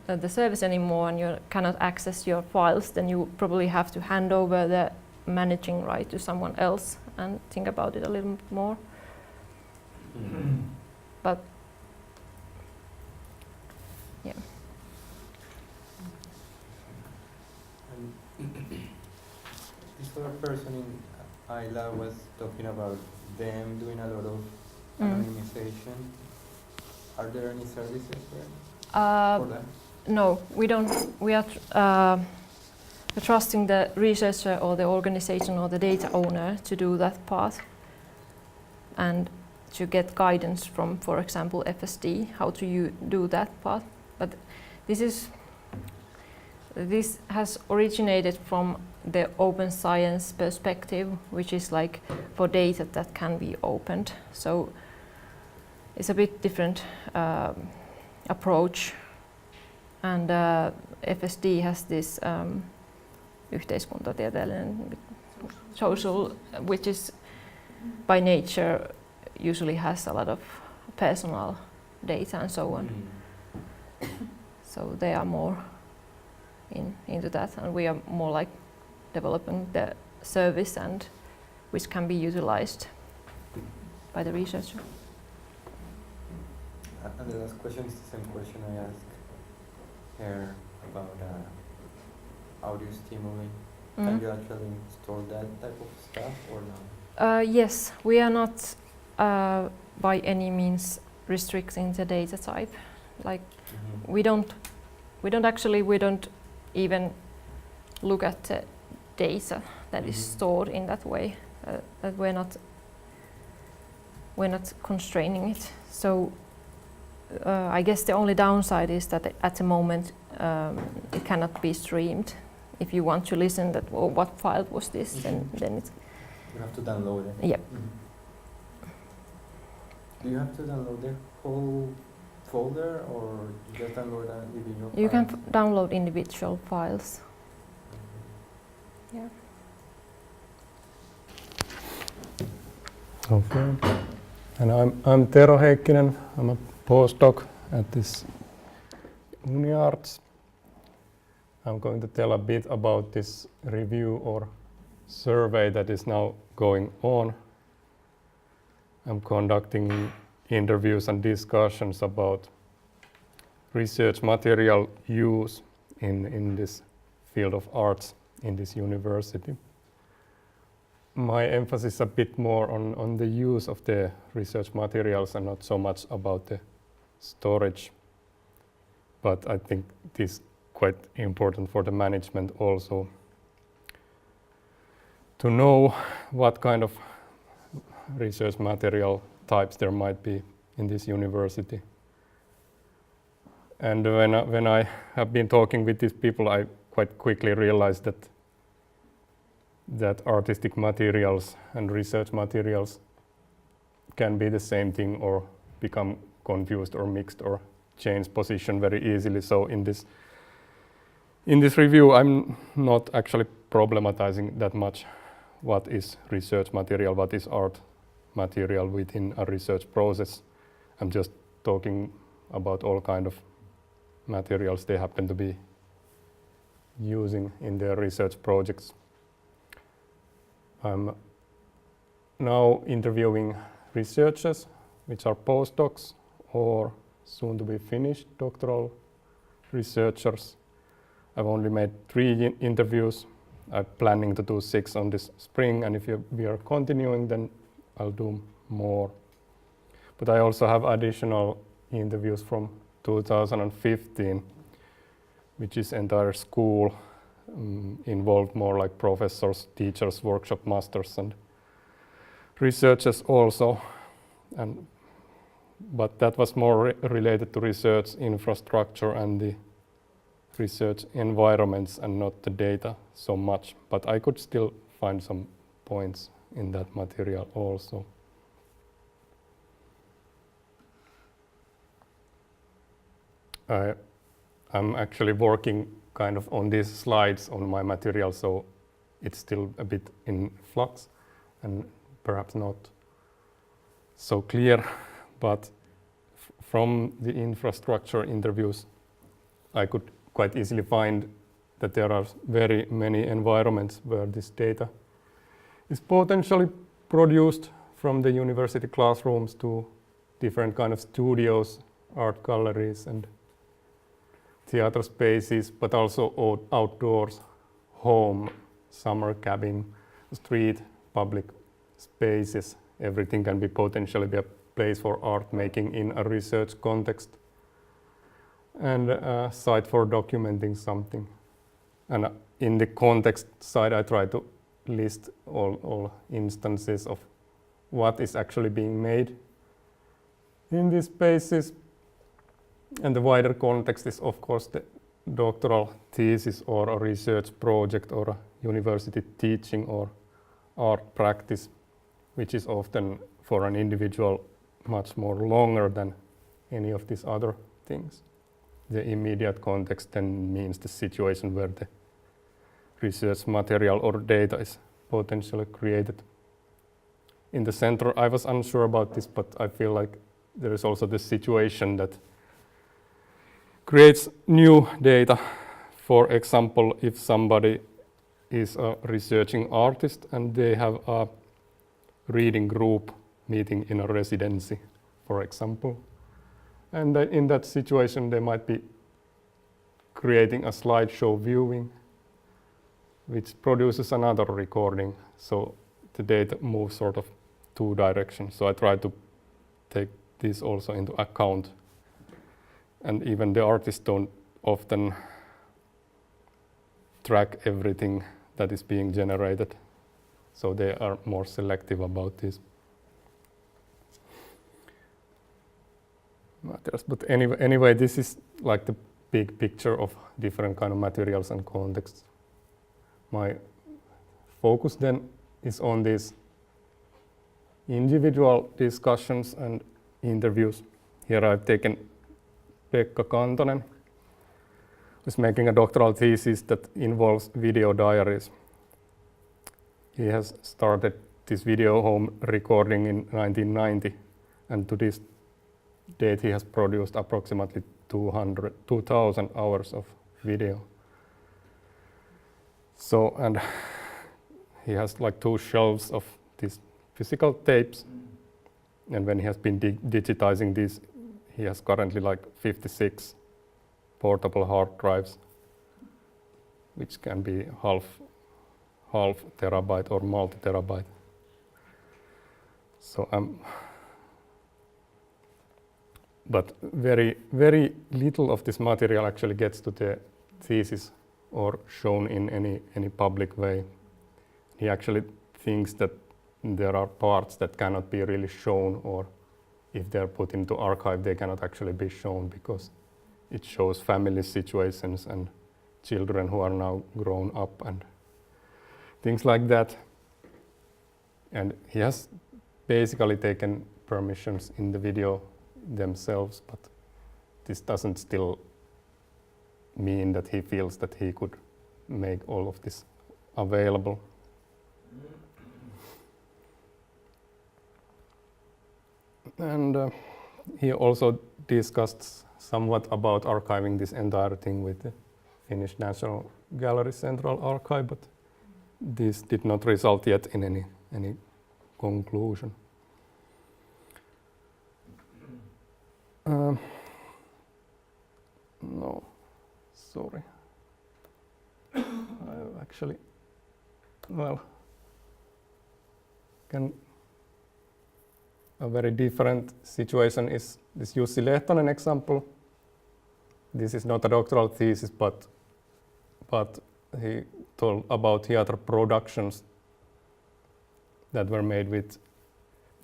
Speaker 6: the service anymore and you cannot access your files, then you probably have to hand over the managing right to someone else and think about it a little bit more. But yeah.
Speaker 5: This other person in ILA was talking about them doing a lot of anonymization. Are there any services there for that?
Speaker 6: No, we don't. We are trusting the researcher or the organization or the data owner to do that part and to get guidance from, for example, FSD, how to do that part. But this has originated from the open science perspective, which is like for data that can be opened. So it's a bit different approach. And FSD has this yhteiskuntatieteellinen social, which is by nature usually has a lot of personal data and so on. So they are more into that, and we are more like developing the service and which can be utilized by the researcher.
Speaker 5: And the last question is the same question I asked here about audio stimuli. Can you actually store that type of stuff or not?
Speaker 6: Yes, we are not by any means restricting the data type. Like we don't even look at the data that is stored in that way. That we're not constraining it. So I guess the only downside is that at the moment it cannot be streamed. If you want to listen that what file was this, then it's
Speaker 5: you have to download it.
Speaker 6: Yep.
Speaker 5: Do you have to download the whole folder, or you just download an individual file?
Speaker 6: You can download individual files. Yeah.
Speaker 4: Okay. And I'm Tero Heikkinen. I'm a postdoc at this UniArts. I'm going to tell a bit about this review or survey that is now going on. I'm conducting interviews and discussions about research material use in this field of arts in this university. My emphasis is a bit more on the use of the research materials and not so much about the storage. But I think this is quite important for the management also to know what kind of research material types there might be in this university. And when I have been talking with these people, I quite quickly realized that artistic materials and research materials can be the same thing or become confused or mixed or change position very easily. So in this review, I'm not actually problematizing that much what is research material, what is art material within a research process. I'm just talking about all kind of materials they happen to be using in their research projects. I'm now interviewing researchers, which are postdocs or soon to be finished doctoral researchers. I've only made 3 interviews. I'm planning to do 6 on this spring, and if we are continuing, then I'll do more. But I also have additional interviews from 2015, which is entire school, involved more like professors, teachers, workshop masters, and researchers also. but that was more related to research infrastructure and the research environments and not the data so much. But I could still find some points in that material also. I'm actually working kind of on these slides on my material, so it's still a bit in flux and perhaps not so clear, but from the infrastructure interviews, I could quite easily find that there are very many environments where this data is potentially produced, from the university classrooms to different kind of studios, art galleries and theater spaces, but also outdoors, home, summer cabin, street, public spaces. Everything can be potentially be a place for art making in a research context, and a site for documenting something. And in the context side, I try to list all instances of what is actually being made in these spaces. And the wider context is, of course, the doctoral thesis or a research project or a university teaching or art practice, which is often for an individual much more longer than any of these other things. The immediate context then means the situation where the research material or data is potentially created. In the center, I was unsure about this, but I feel like there is also this situation that creates new data. For example, if somebody is a researching artist and they have a reading group meeting in a residency, for example, and in that situation they might be creating a slideshow viewing which produces another recording, so the data moves sort of two directions. So I try to take this also into account. And even the artists don't often track everything that is being generated, so they are more selective about this. But anyway, this is like the big picture of different kind of materials and contexts. My focus then is on these individual discussions and interviews. Here I've taken Pekka Kantonen, who's making a doctoral thesis that involves video diaries. He has started this video home recording in 1990, and to this date he has produced approximately 2,000 hours of video. So, and he has like 2 shelves of these physical tapes, and when he has been digitizing these, he has currently like 56 portable hard drives, which can be half terabyte or multi-terabyte. So but very little of this material actually gets to the thesis or shown in any public way. He actually thinks that there are parts that cannot be really shown, or if they're put into archive, they cannot actually be shown because it shows family situations and children who are now grown up and things like that. And he has basically taken permissions in the video themselves, but this doesn't still mean that he feels that he could make all of this available. And he also discussed somewhat about archiving this entire thing with the Finnish National Gallery Central Archive, but this did not result yet in any conclusion. No, sorry. I actually, well, a very different situation is this Jussi Lehtonen example. This is not a doctoral thesis, but he told about theater productions that were made with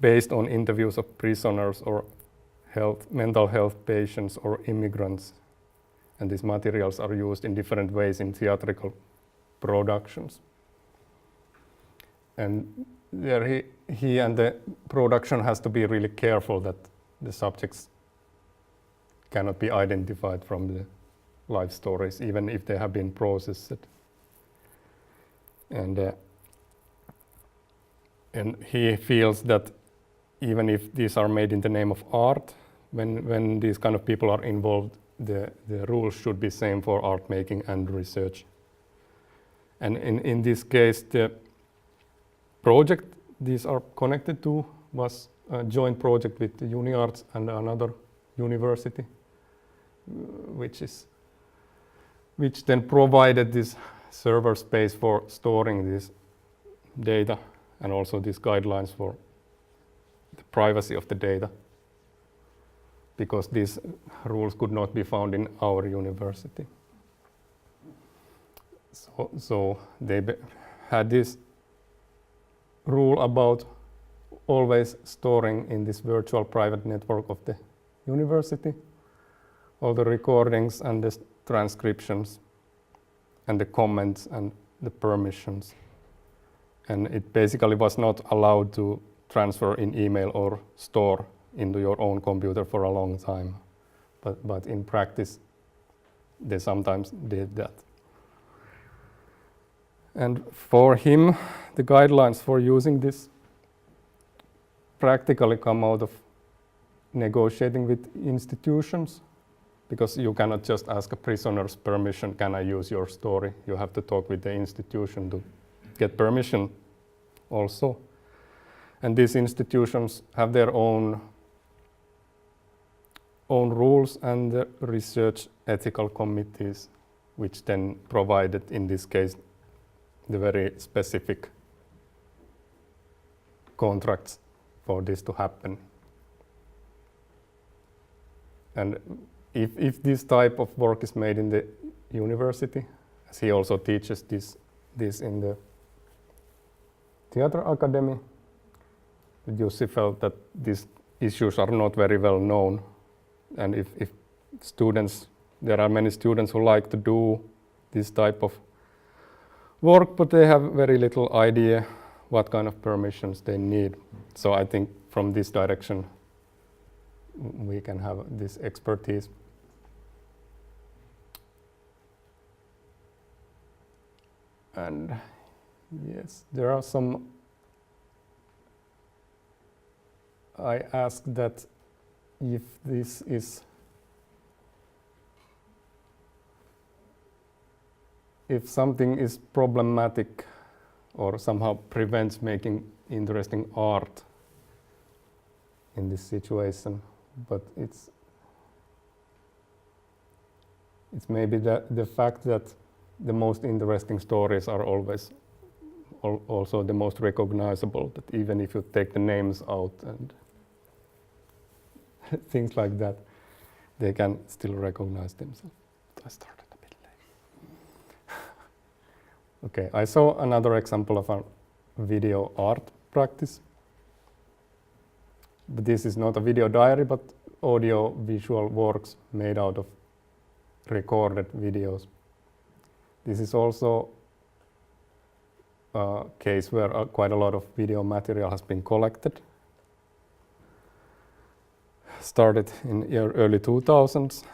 Speaker 4: based on interviews of prisoners or mental health patients or immigrants. And these materials are used in different ways in theatrical productions. And there he and the production has to be really careful that the subjects cannot be identified from the life stories, even if they have been processed. And he feels that even if these are made in the name of art, when these kind of people are involved, the rules should be same for art making and research. And in this case, the project these are connected to was a joint project with the UniArts and another university, which then provided this server space for storing this data and also these guidelines for the privacy of the data, because these rules could not be found in our university. So they had this rule about always storing in this virtual private network of the university all the recordings and the transcriptions and the comments and the permissions. And it basically was not allowed to transfer in email or store into your own computer for a long time. But in practice, they sometimes did that. And for him, the guidelines for using this practically come out of negotiating with institutions, because you cannot just ask a prisoner's permission, can I use your story? You have to talk with the institution to get permission also. And these institutions have their own rules and the research ethical committees, which then provided, in this case, the very specific contracts for this to happen. And if this type of work is made in the university, as he also teaches this in the Theatre Academy, Jussi felt that these issues are not very well known. And if students, there are many students who like to do this type of work, but they have very little idea what kind of permissions they need. So I think from this direction, we can have this expertise. And yes, there are some, I asked that if this is, if something is problematic or somehow prevents making interesting art in this situation, but it's maybe the fact that the most interesting stories are always also the most recognizable, that even if you take the names out and things like that, they can still recognize themselves. I started a bit late. Okay, I saw another example of a video art practice. But this is not a video diary, but audio visual works made out of recorded videos. This is also a case where quite a lot of video material has been collected. Started in early 2000s.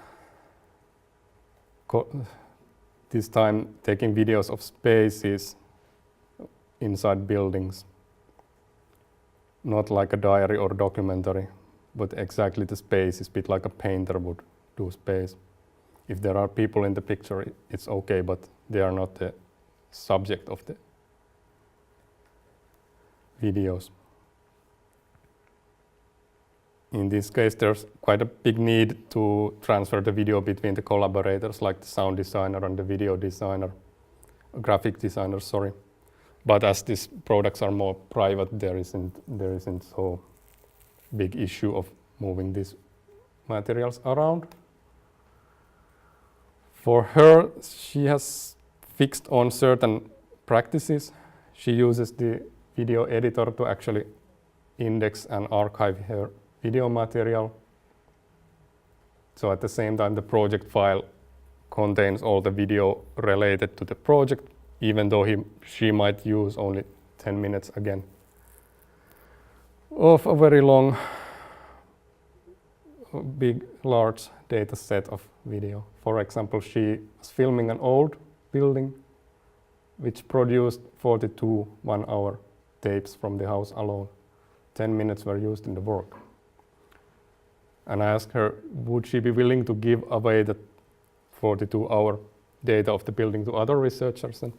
Speaker 4: This time taking videos of spaces inside buildings. Not like a diary or documentary, but exactly the space is a bit like a painter would do space. If there are people in the picture, it's okay, but they are not the subject of the videos. In this case, there's quite a big need to transfer the video between the collaborators, like the sound designer and the video designer, graphic designer, sorry. But as these products are more private, there isn't so big issue of moving these materials around. For her, she has fixed on certain practices. She uses the video editor to actually index and archive her video material. So at the same time, the project file contains all the video related to the project, even though she might use only 10 minutes again of a very long, big, large data set of video. For example, she was filming an old building which produced 42 one-hour tapes from the house alone. 10 minutes were used in the work. And I asked her, would she be willing to give away the 42-hour data of the building to other researchers? And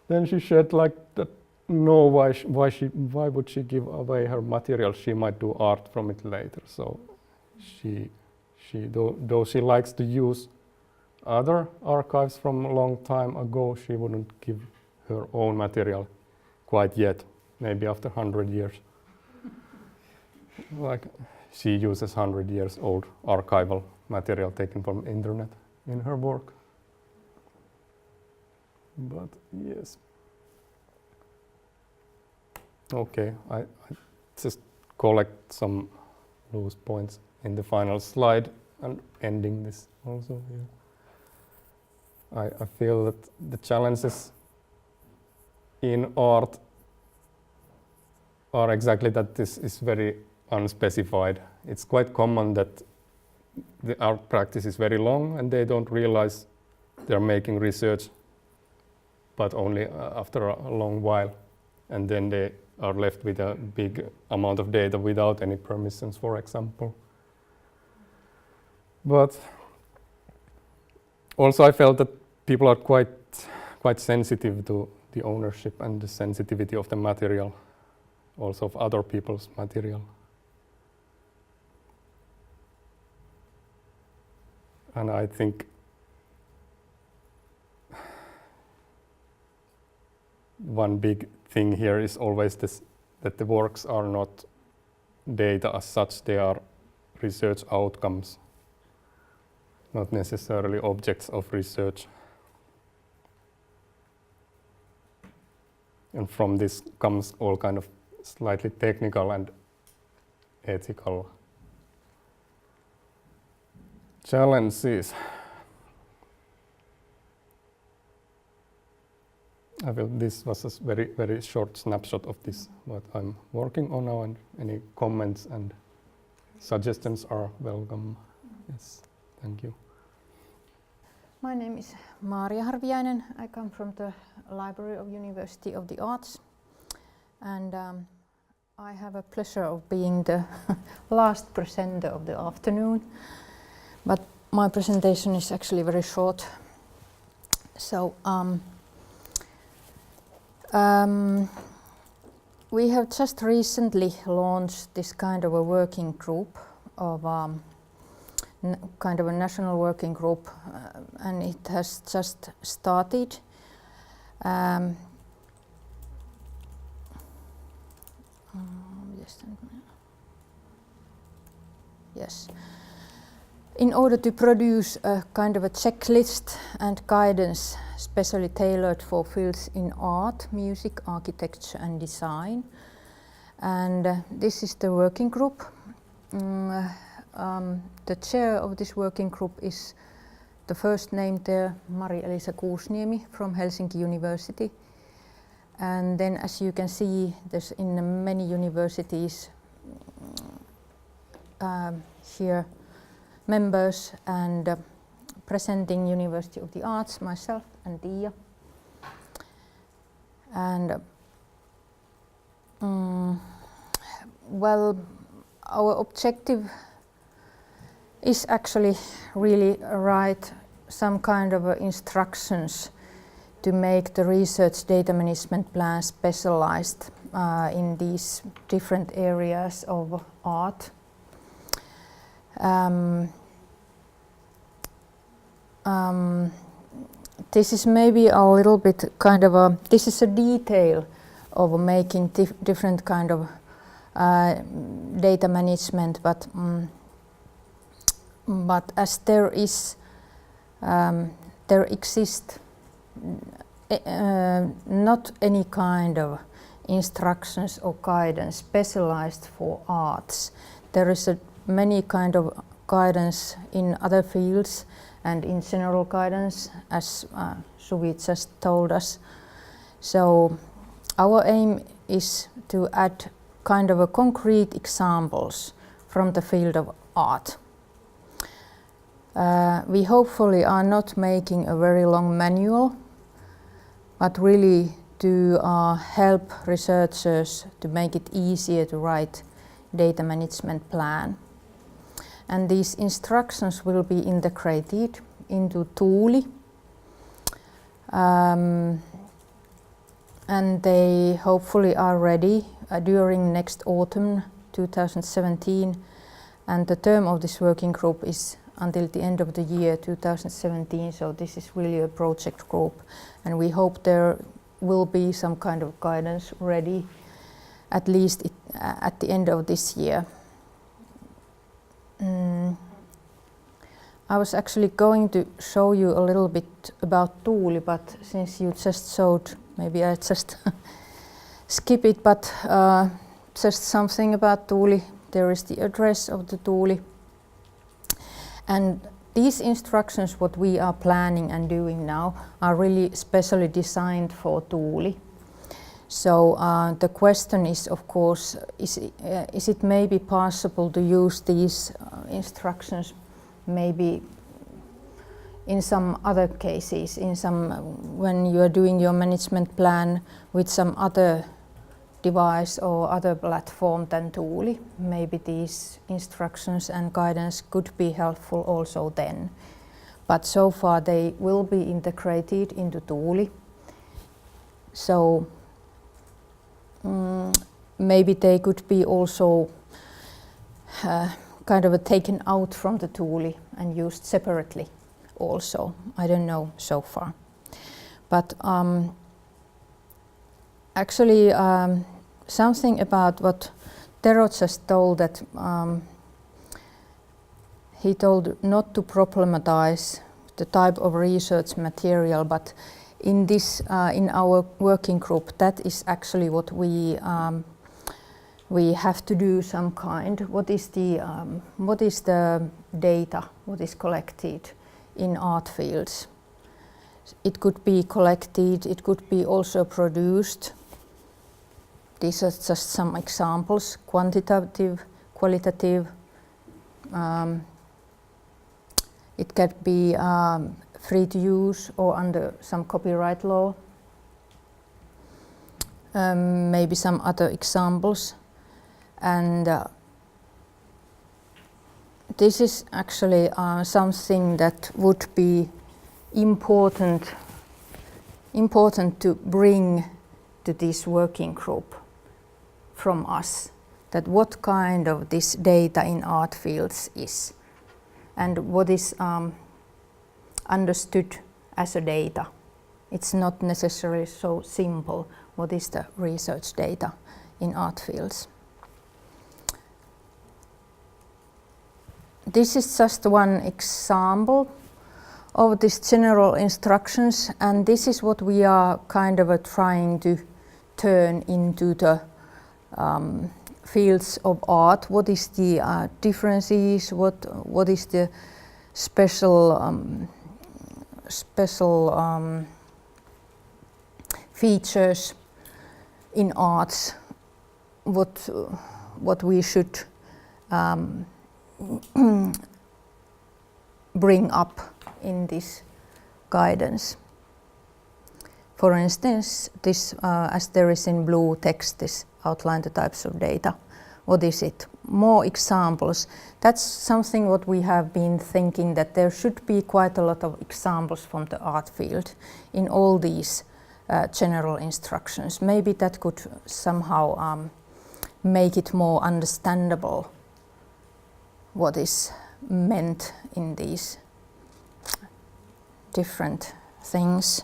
Speaker 4: then she said like that, no, why would she give away her material? She might do art from it later. So though she likes to use other archives from a long time ago, she wouldn't give her own material quite yet, maybe after 100 years. Like she uses 100 years old archival material taken from internet in her work. But yes. Okay, I just collect some loose points in the final slide and ending this also here. I feel that the challenges in art are exactly that this is very unspecified. It's quite common that the art practice is very long and they don't realize they're making research, but only after a long while. And then they are left with a big amount of data without any permissions, for example. But also I felt that people are quite sensitive to the ownership and the sensitivity of the material, also of other people's material. And I think one big thing here is always this, that the works are not data as such, they are research outcomes, not necessarily objects of research. And from this comes all kind of slightly technical and ethical challenges. I feel this was a very, very short snapshot of this, what I'm working on now, and any comments and suggestions are welcome. Yes, thank you.
Speaker 8: My name is Maaria Harviainen. I come from the Library of University of the Arts, and I have a pleasure of being the last presenter of the afternoon, but my presentation is actually very short. So we have just recently launched this kind of a working group of kind of a national working group, and it has just started. Yes. In order to produce a kind of a checklist and guidance specially tailored for fields in art, music, architecture and design. And this is the working group. The chair of this working group is the first name there, Mari-Elisa Kuusniemi from Helsinki University. And then, as you can see, there's in many universities here members, and presenting University of the Arts, myself and Tiia. And well, our objective is actually really write some kind of instructions to make the research data management plan specialized in these different areas of art. This is maybe a little bit kind of a, this is a detail of making different kind of data management, but as there is, there exists not any kind of instructions or guidance specialized for arts. There is many kind of guidance in other fields and in general guidance, as Suvi just told us. So our aim is to add kind of a concrete examples from the field of art. We hopefully are not making a very long manual, but really to help researchers to make it easier to write data management plan. And these instructions will be integrated into Tuuli. And they hopefully are ready during next autumn 2017, and the term of this working group is until the end of the year 2017, so this is really a project group, and we hope there will be some kind of guidance ready at least at the end of this year. I was actually going to show you a little bit about Tuuli, but since you just showed, maybe I just skip it, but just something about Tuuli. There is the address of the Tuuli. And these instructions, what we are planning and doing now, are really specially designed for Tuuli. So the question is, of course, is it maybe possible to use these instructions maybe in some other cases, when you are doing your management plan with some other device or other platform than Tuuli. Maybe these instructions and guidance could be helpful also then. But so far they will be integrated into Tuuli. So maybe they could be also kind of taken out from the Tuuli and used separately also. I don't know so far. But actually something about what Tero just told, that he told not to problematize the type of research material, but in this in our working group, that is actually what we have to do some kind. What is the data what is collected in art fields? It could be collected, it could be also produced. These are just some examples: quantitative, qualitative. It can be free to use or under some copyright law. Maybe some other examples. And this is actually something that would be important to bring to this working group from us, that what kind of this data in art fields is, and what is understood as a data. It's not necessarily so simple what is the research data in art fields. This is just one example of these general instructions, and this is what we are kind of trying to turn into the fields of art. What is the differences? What is the special features in arts? What we should bring up in this guidance. For instance, this, as there is in blue text, this outline the types of data. What is it? More examples. That's something what we have been thinking, that there should be quite a lot of examples from the art field in all these general instructions. Maybe that could somehow make it more understandable what is meant in these different things.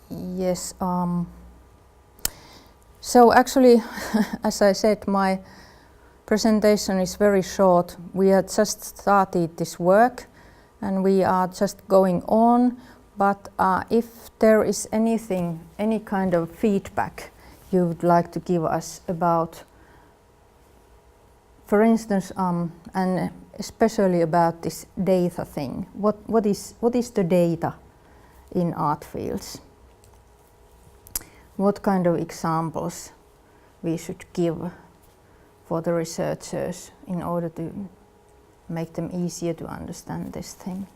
Speaker 8: Yes. So actually, as I said, my presentation is very short. We had just started this work, and we are just going on. But if there is anything, any kind of feedback you would like to give us about, for instance, and especially about this data thing, what is the data in art fields? What kind of examples we should give for the researchers in order to make them easier to understand this thing?